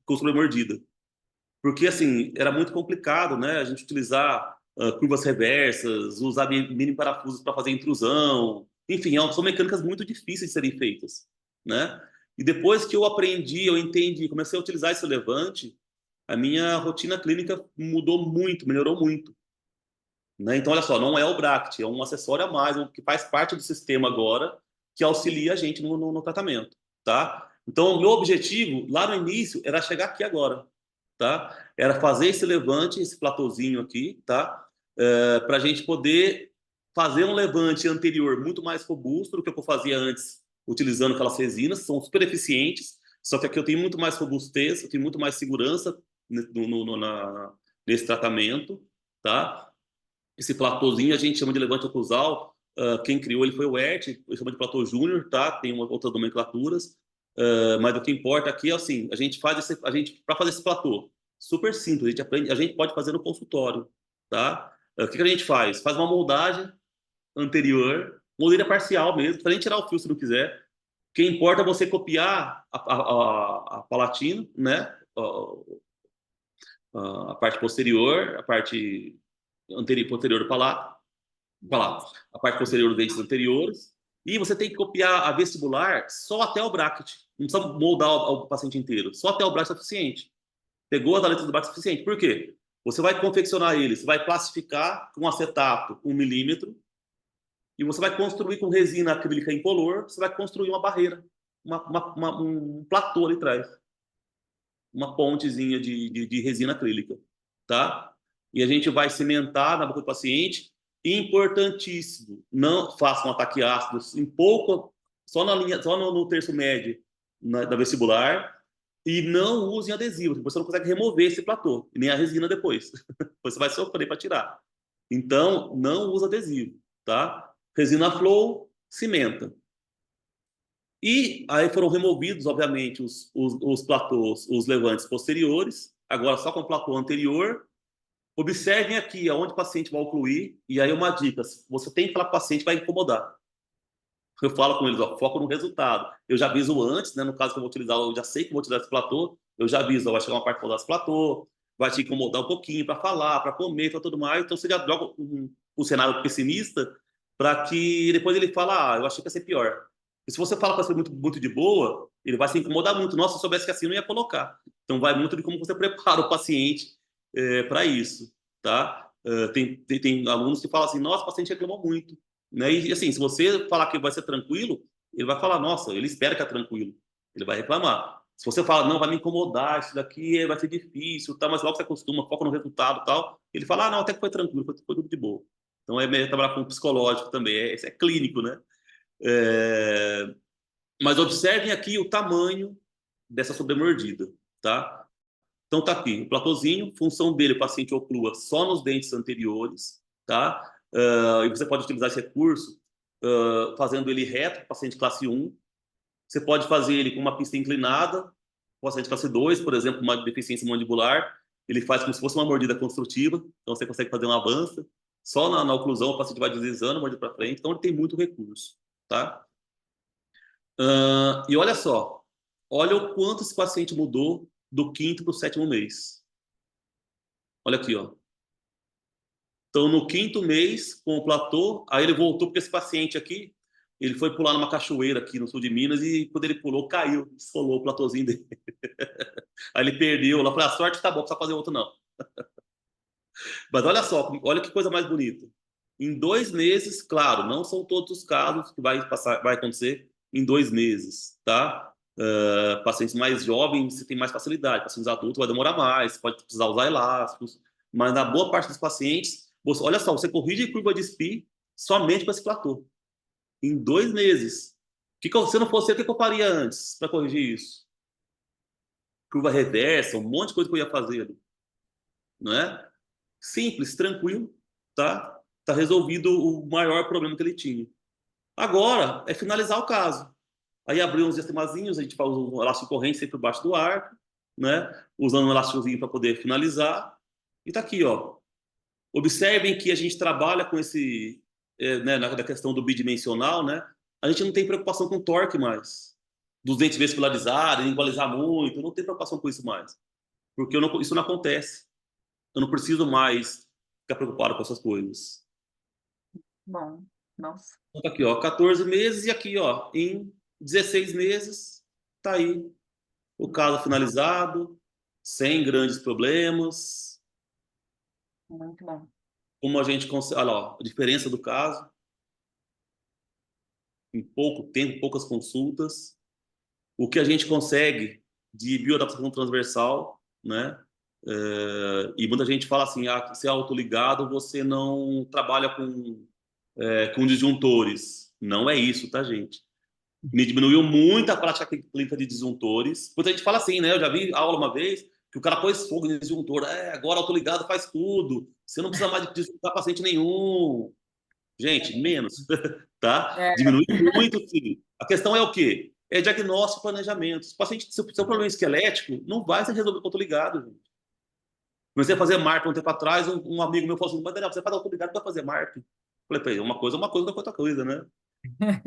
com mordida. Porque, assim, era muito complicado, né? A gente utilizar curvas reversas, usar mini parafusos para fazer intrusão. Enfim, são mecânicas muito difíceis de serem feitas, né? E depois que eu aprendi, eu entendi, comecei a utilizar esse levante, a minha rotina clínica mudou muito, melhorou muito. Né? Então, olha só, não é o Bract, é um acessório a mais, que faz parte do sistema agora, que auxilia a gente no tratamento, tá? Então, o meu objetivo, lá no início, era chegar aqui agora, tá? Era fazer esse levante, esse platôzinho aqui, tá? Para a gente poder fazer um levante anterior muito mais robusto do que eu fazia antes, utilizando aquelas resinas, são super eficientes, só que aqui eu tenho muito mais robustez, eu tenho muito mais segurança nesse tratamento, tá? Esse platôzinho a gente chama de levante oclusal. Quem criou ele foi o Ert, ele chama de platô júnior, tá? Tem outras nomenclaturas. Mas o que importa aqui é assim, a gente faz para fazer esse platô, super simples, a gente aprende, a gente pode fazer no consultório, tá? O que a gente faz? Faz uma moldagem anterior, moldeira parcial mesmo, para nem tirar o fio se não quiser. O que importa é você copiar a palatina, né? A parte posterior, a parte posterior do palato, a parte posterior dos dentes anteriores, e você tem que copiar a vestibular só até o bracket. Não precisa moldar o paciente inteiro, só até o bracket é suficiente. Pegou as aletas do bracket é suficiente. Por quê? Você vai confeccionar ele, você vai classificar com acetato 1 milímetro, e você vai construir com resina acrílica incolor, você vai construir uma barreira, um platô ali atrás, uma pontezinha de resina acrílica, tá? E a gente vai cimentar na boca do paciente. Importantíssimo, não faça um ataque ácido em pouco, só na linha, só no terço médio da vestibular, e não usem adesivo, porque você não consegue remover esse platô, e nem a resina depois. Você vai sofrer para tirar. Então, não usa adesivo, tá? Resina flow, cimenta. E aí foram removidos, obviamente, os platôs, os levantes posteriores, agora só com o platô anterior, Observem aqui aonde o paciente vai ocluir, e aí uma dica, você tem que falar com o paciente, vai incomodar. Eu falo com eles, ó, foco no resultado. Eu já aviso antes, né, no caso que eu vou utilizar, eu já sei que vou utilizar esse platô, eu já aviso, ó, vai chegar uma parte que eu vou dar esse platô, vai te incomodar um pouquinho para falar, para comer, para tudo mais, então você já joga um cenário pessimista para que depois ele fala, eu achei que ia ser pior. E se você fala com ele muito, muito de boa, ele vai se incomodar muito. Nossa, se eu soubesse que assim eu não ia colocar. Então vai muito de como você prepara o paciente para isso, tá? Tem alunos que falam assim, nossa, o paciente reclamou muito, né? E assim, se você falar que vai ser tranquilo, ele vai falar, nossa, ele espera que é tranquilo, ele vai reclamar. Se você fala, não, vai me incomodar, isso daqui vai ser difícil, tá, mas logo você acostuma, foca no resultado e tal, ele fala, não, até que foi tranquilo, foi tudo de boa. Então é melhor trabalhar com o psicológico também, é clínico, né? É, mas observem aqui o tamanho dessa sobremordida, tá? Então tá aqui, o platôzinho, função dele, o paciente oclua só nos dentes anteriores, tá? E você pode utilizar esse recurso fazendo ele reto, paciente classe 1. Você pode fazer ele com uma pista inclinada, paciente classe 2, por exemplo, uma deficiência mandibular. Ele faz como se fosse uma mordida construtiva, então você consegue fazer um avanço. Só na oclusão o paciente vai deslizando, mordida para frente, então ele tem muito recurso, tá? E olha só, olha o quanto esse paciente mudou do quinto para o sétimo mês. Olha aqui, ó. Então, no quinto mês, com o platô, aí ele voltou, porque esse paciente aqui, ele foi pular numa cachoeira aqui no sul de Minas e quando ele pulou, caiu, esfolou o platôzinho dele. Aí ele perdeu, lá falei, a sorte tá bom, não precisa fazer outro não. Mas olha só, olha que coisa mais bonita. Em 2 meses, claro, não são todos os casos que vai passar, vai acontecer em 2 meses, tá? Pacientes mais jovens, você tem mais facilidade. Pacientes adultos vai demorar mais, pode precisar usar elásticos. Mas na boa parte dos pacientes, olha só, você corrige a curva de SPI somente com esse platô. Em 2 meses. Se não fosse eu, o que eu faria antes para corrigir isso? Curva reversa, um monte de coisa que eu ia fazer, não é? Simples, tranquilo, tá? Tá resolvido o maior problema que ele tinha. Agora é finalizar o caso. Aí abrir uns diastemazinhos, a gente faz um elástico corrente sempre embaixo do arco, né? Usando um elásticozinho para poder finalizar. E tá aqui, ó. Observem que a gente trabalha com esse, né, na questão do bidimensional, né? A gente não tem preocupação com torque mais. Dos dentes vespilarizados, igualizar muito, não tem preocupação com isso mais. Porque isso não acontece. Eu não preciso mais ficar preocupado com essas coisas. Bom, nossa, Então, tá aqui, ó, 14 meses e aqui, ó, em 16 meses, tá aí o caso finalizado, sem grandes problemas. muito bom. Como a gente consegue, olha lá, ó, a diferença do caso, em pouco tempo, poucas consultas, o que a gente consegue de bioadaptação transversal, né? E muita gente fala assim, ah, se é autoligado, você não trabalha com disjuntores. Não é isso, tá, gente? Me diminuiu muito a prática clínica de disjuntores. Muita gente fala assim, né? Eu já vi aula uma vez que o cara pôs fogo no disjuntor. Agora autoligado faz tudo. Você não precisa mais de disjuntar paciente nenhum. Gente, menos, tá? É, Diminui muito, sim. A questão é o quê? É diagnóstico e planejamento. Se o paciente, seu problema esquelético, não vai ser resolvido com autoligado, gente. Comecei a fazer marca um tempo atrás, um amigo meu falou assim, mas Daniel, você faz autoligado para fazer marca. Falei para ele, uma coisa é uma coisa, outra coisa, né?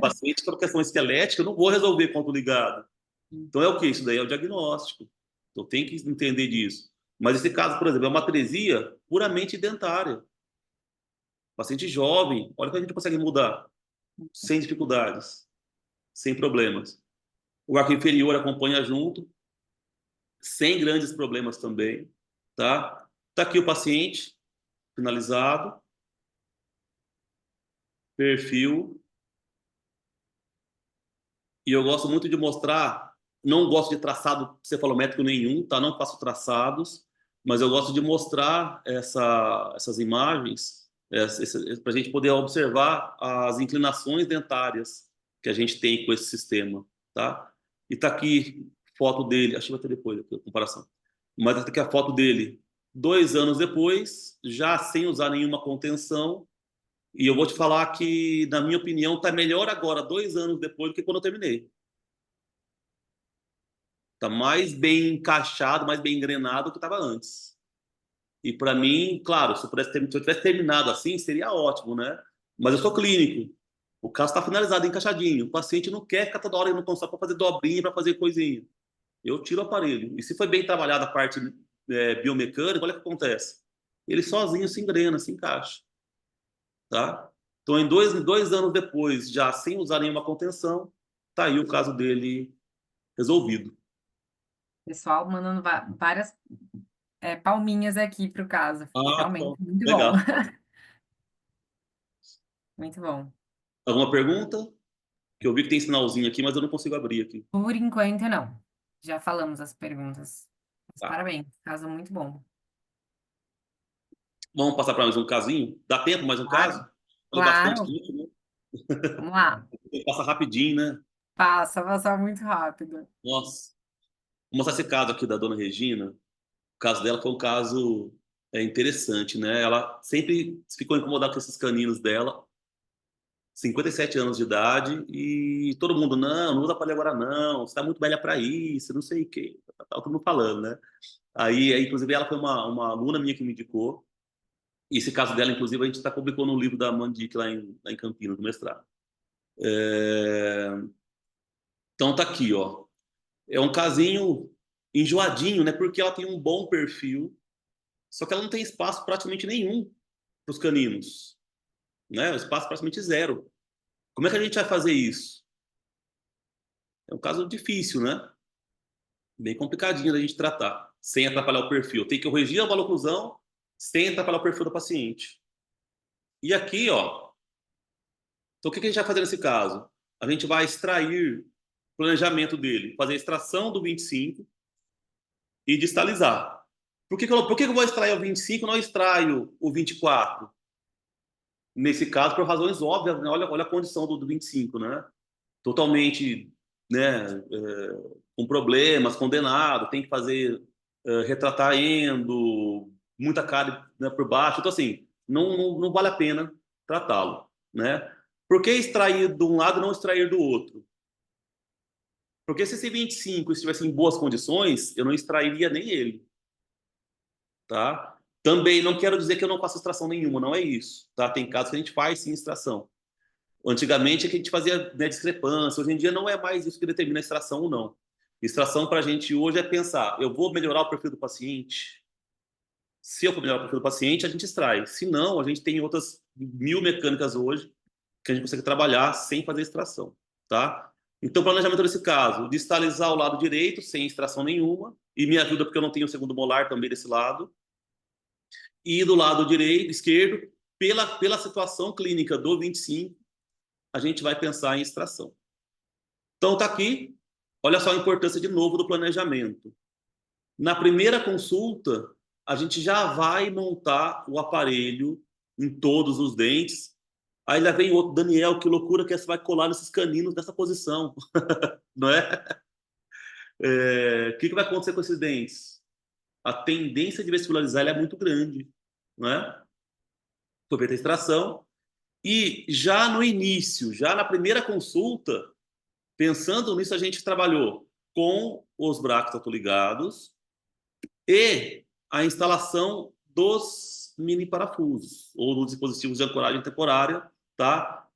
Paciente com questão esquelética, eu não vou resolver com autoligado. Então é o que? Isso daí é o diagnóstico. Então tem que entender disso. Mas esse caso, por exemplo, é uma atresia puramente dentária. Paciente jovem, olha que a gente consegue mudar sem dificuldades, sem problemas. O arco inferior acompanha junto, sem grandes problemas também, tá? Tá aqui o paciente finalizado, perfil, e eu gosto muito de mostrar, não gosto de traçado cefalométrico nenhum, tá? Não faço traçados, mas eu gosto de mostrar essas imagens para a gente poder observar as inclinações dentárias que a gente tem com esse sistema, tá? E tá aqui foto dele, acho que vai ter depois a comparação, mas tá aqui a foto dele 2 anos depois, já sem usar nenhuma contenção, e eu vou te falar que, na minha opinião, tá melhor agora, 2 anos depois, do que quando eu terminei. Tá mais bem encaixado, mais bem engrenado do que estava antes. E para mim, claro, se eu tivesse terminado assim, seria ótimo, né? Mas eu sou clínico. O caso está finalizado, encaixadinho. O paciente não quer ficar toda hora indo no consultório para fazer dobrinha, para fazer coisinha. Eu tiro o aparelho. E se foi bem trabalhada a parte biomecânica, olha o que acontece. Ele sozinho se engrena, se encaixa, tá? Então, em 2 anos depois, já sem usar nenhuma contenção, tá aí o caso dele resolvido. Pessoal mandando várias palminhas aqui pro caso. Ah, Realmente, então, muito bom. legal. Muito bom. Alguma pergunta? Que eu vi que tem sinalzinho aqui, mas eu não consigo abrir aqui. Por enquanto, não. Já falamos as perguntas. Mas Tá. parabéns, caso muito bom. Vamos passar para mais um casinho? Dá tempo mais um caso? Claro, Foi bastante claro. tempo, né? Vamos lá. Passa rapidinho, né? Passa muito rápido. Nossa. Vou mostrar esse caso aqui da dona Regina. O caso dela foi um caso interessante, né? Ela sempre ficou incomodada com esses caninos dela, 57 anos de idade, e todo mundo, não usa aparelho agora não, você está muito velha para isso, não sei o quê. Tá todo mundo falando, né? Inclusive, ela foi uma aluna minha que me indicou. E esse caso dela, inclusive, a gente está publicando no livro da Mandic lá em Campinas, do mestrado. É, Então tá aqui, ó. É um casinho enjoadinho, né? Porque ela tem um bom perfil, só que ela não tem espaço praticamente nenhum para os caninos, né? O espaço praticamente zero. Como é que a gente vai fazer isso? É um caso difícil, né? Bem complicadinho da gente tratar, sem atrapalhar o perfil. Tem que corrigir a maloclusão sem atrapalhar o perfil do paciente. E aqui, ó, então o que a gente vai fazer nesse caso? A gente vai extrair o planejamento dele, fazer a extração do 25 e distalizar. Por que eu vou extrair o 25 e não extraio o 24? Nesse caso, por razões óbvias, né? Olha a condição do 25, né? Totalmente, né, com problemas, condenado, tem que fazer, retratar endo, muita cárie, né, por baixo. Então, assim, não vale a pena tratá-lo, né? Por que extrair de um lado e não extrair do outro? Porque se esse 25 estivesse em boas condições, eu não extrairia nem ele, tá? Também não quero dizer que eu não faço extração nenhuma, não é isso, tá? Tem casos que a gente faz sim extração. Antigamente é que a gente fazia, né, discrepância, hoje em dia não é mais isso que determina a extração ou não. Extração para a gente hoje é pensar, eu vou melhorar o perfil do paciente? Se eu for melhorar o perfil do paciente, a gente extrai. Se não, a gente tem outras 1.000 mecânicas hoje que a gente consegue trabalhar sem fazer extração, tá? Então, planejamento nesse caso, distalizar o lado direito, sem extração nenhuma, e me ajuda porque eu não tenho o segundo molar também desse lado, e do lado direito, esquerdo, pela situação clínica do 25, a gente vai pensar em extração. Então, tá aqui, olha só a importância de novo do planejamento. Na primeira consulta, a gente já vai montar o aparelho em todos os dentes. Aí lá vem outro, Daniel, que loucura que você vai colar nesses caninos dessa posição, não é? O que vai acontecer com esses dentes? A tendência de vestibularizar é muito grande, não é? Foi feita a extração e já no início, já na primeira consulta, pensando nisso, a gente trabalhou com os braços autoligados e a instalação dos mini parafusos ou dos dispositivos de ancoragem temporária, tá?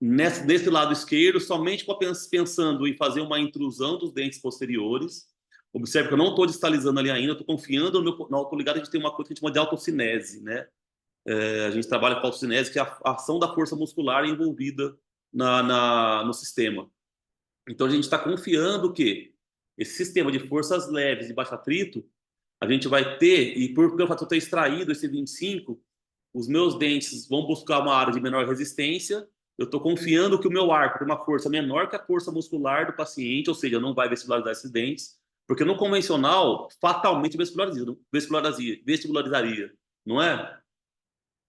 Nesse lado esquerdo, somente pensando em fazer uma intrusão dos dentes posteriores. Observe que eu não estou distalizando ali ainda, estou confiando no autoligado. A gente tem uma coisa que a gente chama de autocinese, né? A gente trabalha com autocinese, que é a ação da força muscular envolvida no sistema. Então a gente está confiando que esse sistema de forças leves e baixo atrito, a gente vai ter, e pelo fato de eu ter extraído esse 25, os meus dentes vão buscar uma área de menor resistência. Eu estou confiando que o meu arco tem uma força menor que a força muscular do paciente, ou seja, não vai vestibularizar esses dentes, porque no convencional, fatalmente vestibularizaria, não é?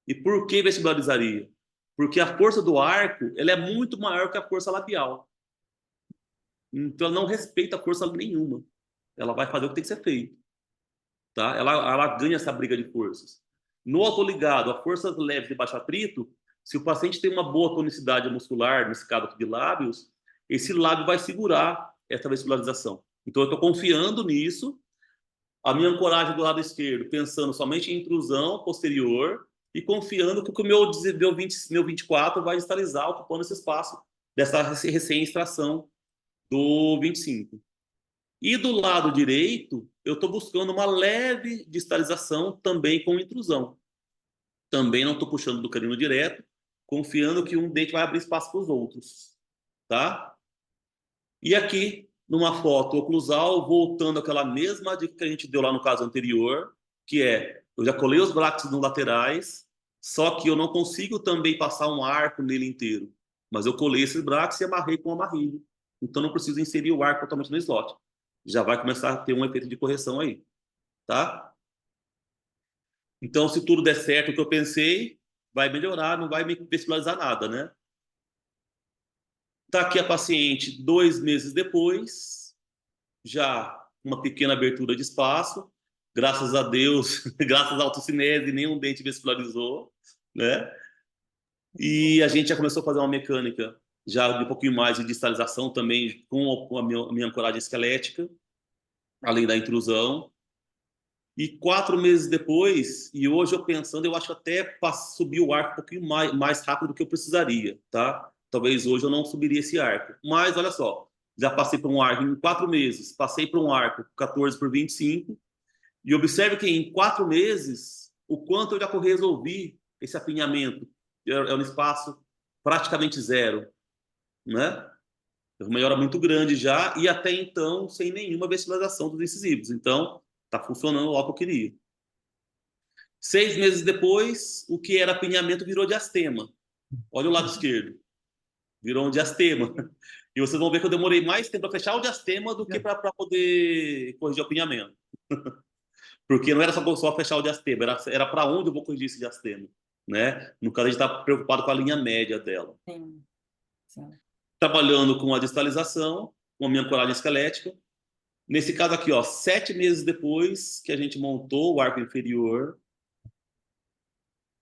E por que vestibularizaria? Porque a força do arco ela é muito maior que a força labial. Então, ela não respeita força nenhuma. Ela vai fazer o que tem que ser feito. Tá? Ela ganha essa briga de forças. No autoligado, a força leve de baixo atrito, se o paciente tem uma boa tonicidade muscular, nesse caso aqui de lábios, esse lábio vai segurar essa vestibularização. Então, eu estou confiando nisso A minha ancoragem do lado esquerdo, pensando somente em intrusão posterior e confiando que o meu 24 vai distalizar, ocupando esse espaço dessa recém-extração do 25. E do lado direito, eu estou buscando uma leve distalização também com intrusão. Também não estou puxando do canino direto, confiando que um dente vai abrir espaço para os outros. Tá? E aqui, numa foto oclusal, voltando àquela mesma dica que a gente deu lá no caso anterior, que é, eu já colei os brackets nos laterais, só que eu não consigo também passar um arco nele inteiro. Mas eu colei esses brackets e amarrei com um amarrilho. Então não preciso inserir o arco totalmente no slot. Já vai começar a ter um efeito de correção aí, tá? Então, se tudo der certo o que eu pensei, vai melhorar, não vai me vestibularizar nada, né? Tá aqui a paciente 2 meses depois, já uma pequena abertura de espaço, graças a Deus, graças à autocinese, nenhum dente vestibularizou, né? E a gente já começou a fazer uma mecânica já de um pouquinho mais de distalização também com a minha ancoragem esquelética, além da intrusão. E 4 meses depois, e hoje eu pensando, eu acho até para subir o arco um pouquinho mais rápido do que eu precisaria, tá? Talvez hoje eu não subiria esse arco. Mas olha só, já passei por um arco em 4 meses, passei por um arco 14 por 25, e observe que em 4 meses, o quanto eu já resolvi esse apinhamento. É um espaço praticamente zero, né? É uma melhora muito grande já, e até então sem nenhuma vestibularização dos incisivos. Então, está funcionando lá o que eu queria. 6 meses depois, o que era apinhamento virou diastema. Olha o lado esquerdo. Virou um diastema. E vocês vão ver que eu demorei mais tempo para fechar o diastema do que para poder corrigir o apinhamento. Porque não era só fechar o diastema, era para onde eu vou corrigir esse diastema. Né? No caso, a gente está preocupado com a linha média dela. Sim, sim. Trabalhando com a distalização, com a minha ancoragem esquelética. Nesse caso aqui, ó, 7 meses depois que a gente montou o arco inferior,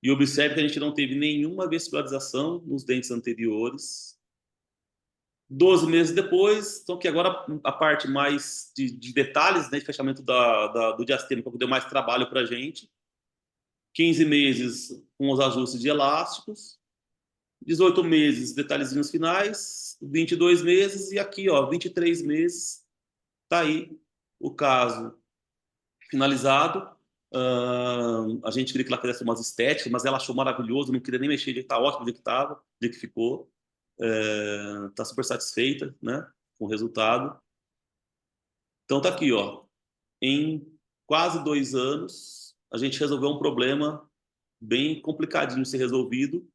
e observe que a gente não teve nenhuma vestibularização nos dentes anteriores. 12 meses depois, então que agora a parte mais de detalhes, né, de fechamento do diastema, que deu mais trabalho para a gente. 15 meses com os ajustes de elásticos. 18 meses, detalhezinhos finais. 22 meses e aqui, ó, 23 meses. Tá aí o caso finalizado. A gente queria que ela fizesse umas estéticas, mas ela achou maravilhoso, não queria nem mexer, de que tá ótimo, de que estava, de que ficou. Tá super satisfeita, né, com o resultado. Então tá aqui, ó. Em quase 2 anos, a gente resolveu um problema bem complicadinho de ser resolvido,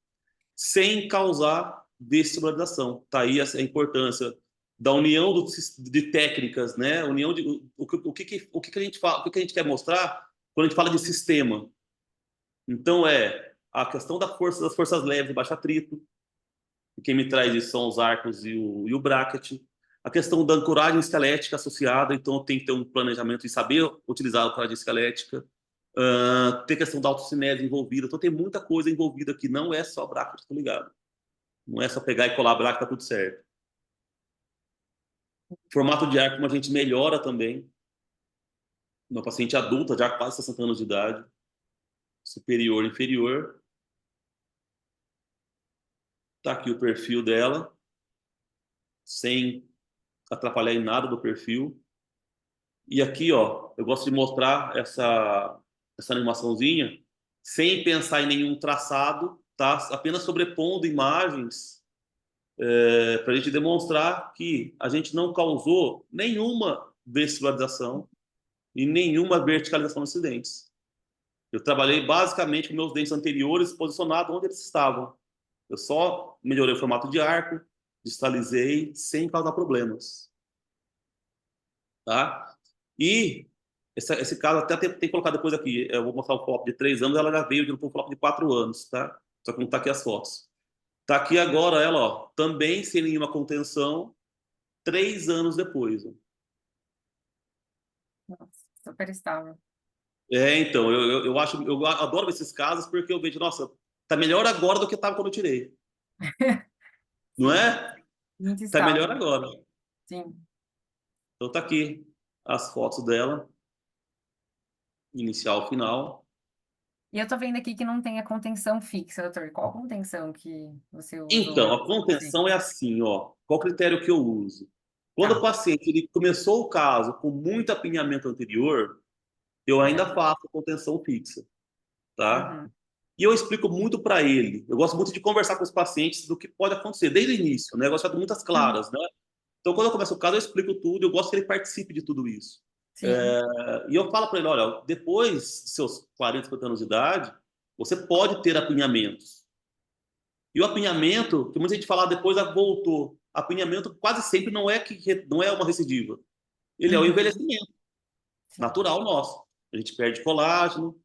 sem causar vestibularização. Tá aí a importância da união de técnicas, né? União de o que a gente fala, o que a gente quer mostrar quando a gente fala de sistema. Então é a questão das forças leves de baixo atrito, e quem me traz isso são os arcos e o bracket. A questão da ancoragem esquelética associada, então tem que ter um planejamento e saber utilizar a ancoragem esquelética. Tem a questão da autocinese envolvida, então tem muita coisa envolvida aqui, não é só bracket, tô ligado. Não é só pegar e colar bracket, tá tudo certo. Formato de arco, como a gente melhora também. Uma paciente adulta, já quase 60 anos de idade, superior, inferior. Tá aqui o perfil dela, sem atrapalhar em nada do perfil. E aqui, ó, eu gosto de mostrar essa animaçãozinha sem pensar em nenhum traçado, tá? Apenas sobrepondo imagens para a gente demonstrar que a gente não causou nenhuma vestibularização e nenhuma verticalização nos dentes. Eu trabalhei basicamente com meus dentes anteriores posicionados onde eles estavam. Eu só melhorei o formato de arco, distalizei sem causar problemas, tá? E esse caso até tem que colocar depois aqui. Eu vou mostrar o follow de 3 anos, ela já veio de um follow de 4 anos, tá? Só que não tá aqui as fotos. Tá aqui agora ela, ó, também sem nenhuma contenção, 3 anos depois. Ó. Nossa, super estável. Então, eu acho, eu adoro esses casos porque eu vejo, nossa, tá melhor agora do que tava quando eu tirei. Não Sim, é? muito Tá melhor estável. agora. Sim. Então tá aqui as fotos dela. inicial, final. E eu tô vendo aqui que não tem a contenção fixa, doutor. Qual contenção que você Então, usou a para você? contenção é assim, ó. Qual o critério que eu uso? Quando o Tá. paciente ele começou o caso com muito apinhamento anterior, eu ainda Certo. faço contenção fixa, tá? Uhum. E eu explico muito para ele. Eu gosto muito de conversar com os pacientes do que pode acontecer desde o início, né? Eu gosto de muitas Uhum. claras, né? Então, quando eu começo o caso, eu explico tudo. Eu gosto que ele participe de tudo isso. Sim. E eu falo para ele, olha, depois dos seus 40, 50 anos de idade, você pode ter apinhamentos. E o apinhamento, que muita gente fala, depois voltou. Apinhamento quase sempre não é uma recidiva. Ele é o Uhum. envelhecimento Sim. natural nosso. A gente perde colágeno,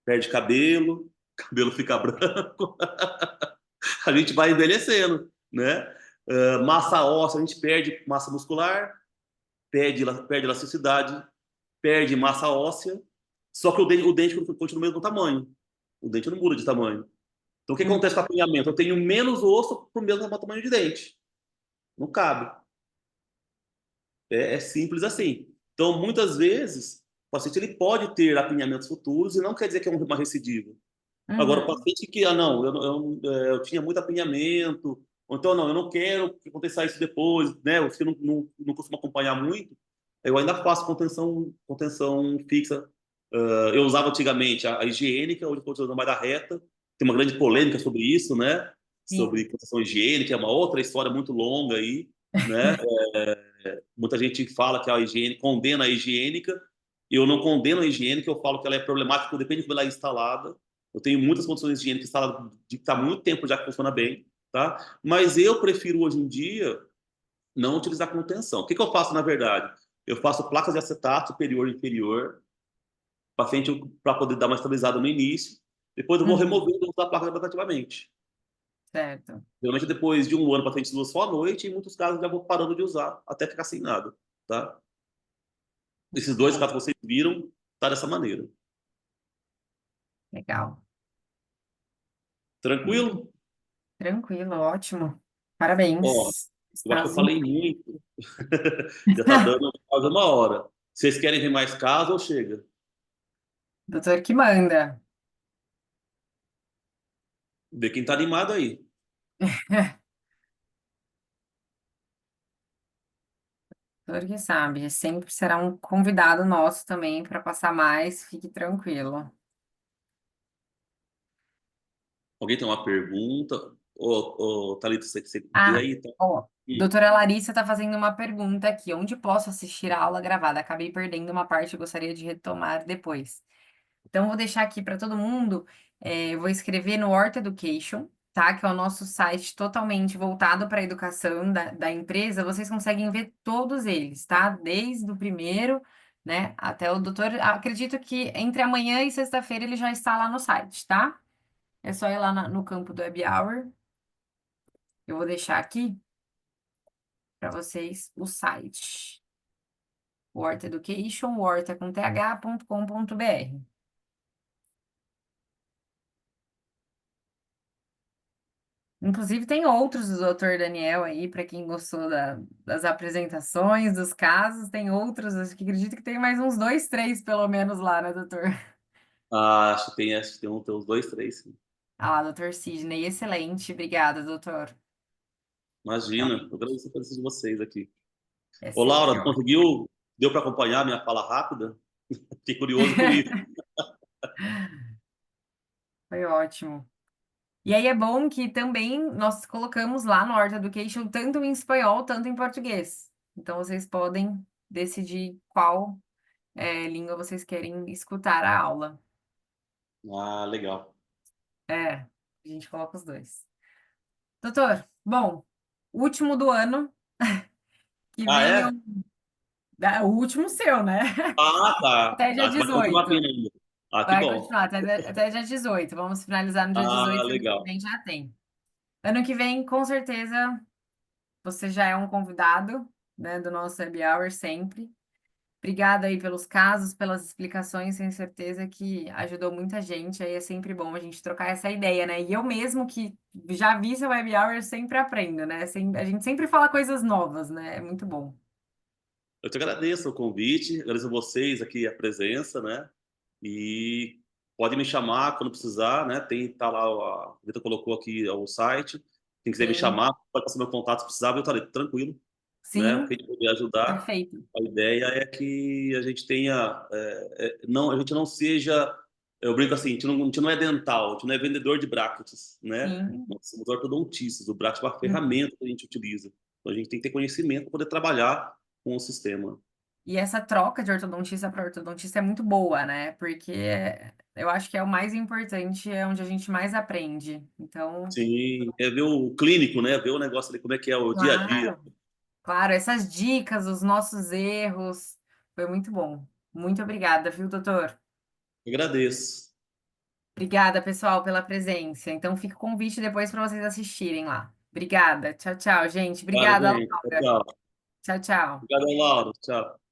perde cabelo, cabelo fica branco, a gente vai envelhecendo, né? Massa óssea, a gente perde massa muscular, perde elasticidade, perde massa óssea, só que o dente continua o mesmo tamanho. O dente não muda de tamanho. Então, o que Uhum. acontece com o apinhamento? Eu tenho menos osso para o mesmo tamanho de dente. Não cabe. É simples assim. Então, muitas vezes, o paciente ele pode ter apinhamentos futuros e não quer dizer que é uma recidiva. Agora, o Uhum. paciente que, não, eu tinha muito apinhamento, ou então, não, eu não quero que aconteça isso depois, né? Você não costuma acompanhar muito, eu ainda faço contenção fixa. Eu usava antigamente a higiênica, hoje eu estou usando mais a reta. Tem uma grande polêmica sobre isso, né? Sobre Sim. contenção higiênica, é uma outra história muito longa aí, né? Muita gente fala que a higiene condena a higiênica. Eu não condeno a higiênica, eu falo que ela é problemática, depende de como ela é instalada. Eu tenho muitas condições higiênicas instaladas de que está há muito tempo já que funciona bem, tá? Mas eu prefiro hoje em dia não utilizar contenção. O que eu faço na verdade? Eu faço placas de acetato superior e inferior, paciente para poder dar uma estabilizada no início. Depois eu vou Uhum. removendo a placa gradativamente. Certo. Geralmente depois de um ano o paciente usa só à noite, e em muitos casos já vou parando de usar até ficar sem nada, tá? Esses dois Bom, casos que vocês viram, tá dessa maneira. legal. Muito Tranquilo? tranquilo, ótimo. Ó, Parabéns. eu acho que eu Caso falei muito. Já tá dando quase uma hora. Vocês querem ver mais casos ou chega? doutor que manda. Vê quem tá animado aí. Doutor que sabe, sempre será um convidado nosso também para passar mais, fique tranquilo. Alguém tem uma pergunta? Ô, Thalita, você vê Ah, aí, tá? ó, Hum. doutora Larissa está fazendo uma pergunta aqui. Onde posso assistir a aula gravada? Acabei perdendo uma parte e gostaria de retomar depois. Então, vou deixar aqui para todo mundo. Vou escrever no Horta Education, tá? Que é o nosso site totalmente voltado para a educação da empresa. Vocês conseguem ver todos eles, tá? Desde o primeiro, né, até o doutor. Acredito que entre amanhã e sexta-feira ele já está lá no site, tá? É só ir lá no campo do Web Hour. Eu vou deixar aqui para vocês o site. Horta Education, horta com th.com.br. Inclusive, tem outros do Dr. Daniel aí, para quem gostou das apresentações, dos casos, tem outros, acho que acredito que tem mais uns dois, três, pelo menos, lá, né, doutor? Acho que tem uns dois, três. Sim. Ah, doutor Sidney, excelente, obrigada, doutor. Imagina, eu Realmente, agradeço a presença de vocês aqui. é Ô, sempre Laura, ótimo. conseguiu? Deu para acompanhar a minha fala rápida? Fiquei curioso com isso. Foi ótimo. E aí é bom que também nós colocamos lá no Horta Education tanto em espanhol, tanto em português. Então, vocês podem decidir qual língua vocês querem escutar a aula. Ah, legal. A gente coloca os dois. Doutor, bom, último do ano, que Ah, venham. é? O último seu, né? Ah, tá. Até dia Ah, vai continuar 18. tendo ainda. Ah, que Vai bom. continuar até dia 18. Vamos finalizar no dia Ah, 18. Ano que legal. vem já tem. Ano que vem, com certeza, você já é um convidado, né, do nosso Happy Hour sempre. Obrigada aí pelos casos, pelas explicações, tenho certeza que ajudou muita gente. Aí é sempre bom a gente trocar essa ideia, né? E eu mesmo que já vi seu Web Hour, sempre aprendo, né? A gente sempre fala coisas novas, né? É muito bom. Eu te agradeço o convite, agradeço a vocês aqui a presença, né? E pode me chamar quando precisar, né? Tá lá, a Rita colocou aqui o site. Quem quiser me Sim, chamar, pode passar meu contato se precisar, eu estarei tranquilo, né? Porque a sim, gente poder ajudar. perfeito. A ideia é que a gente tenha, não, a gente não seja, eu brinco assim, a gente não é dental, a gente não é vendedor de brackets, né? Sim. Nós somos ortodontistas, o bracket é uma Hum. ferramenta que a gente utiliza. Então a gente tem que ter conhecimento para poder trabalhar com o sistema. E essa troca de ortodontista para ortodontista é muito boa, né? Porque eu acho que é o mais importante, é onde a gente mais aprende. Então, Sim, é ver o clínico, né? Ver o negócio ali, como é que é o dia a dia. claro, claro, essas dicas, os nossos erros, foi muito bom. Muito obrigada, viu, doutor? Agradeço. Obrigada, pessoal, pela presença. Então, fica o convite depois para vocês assistirem lá. Obrigada. Tchau, tchau, gente. Claro, Obrigada, gente. Tchau, Laura. tchau. Tchau, tchau. Obrigado, Lauro. Tchau.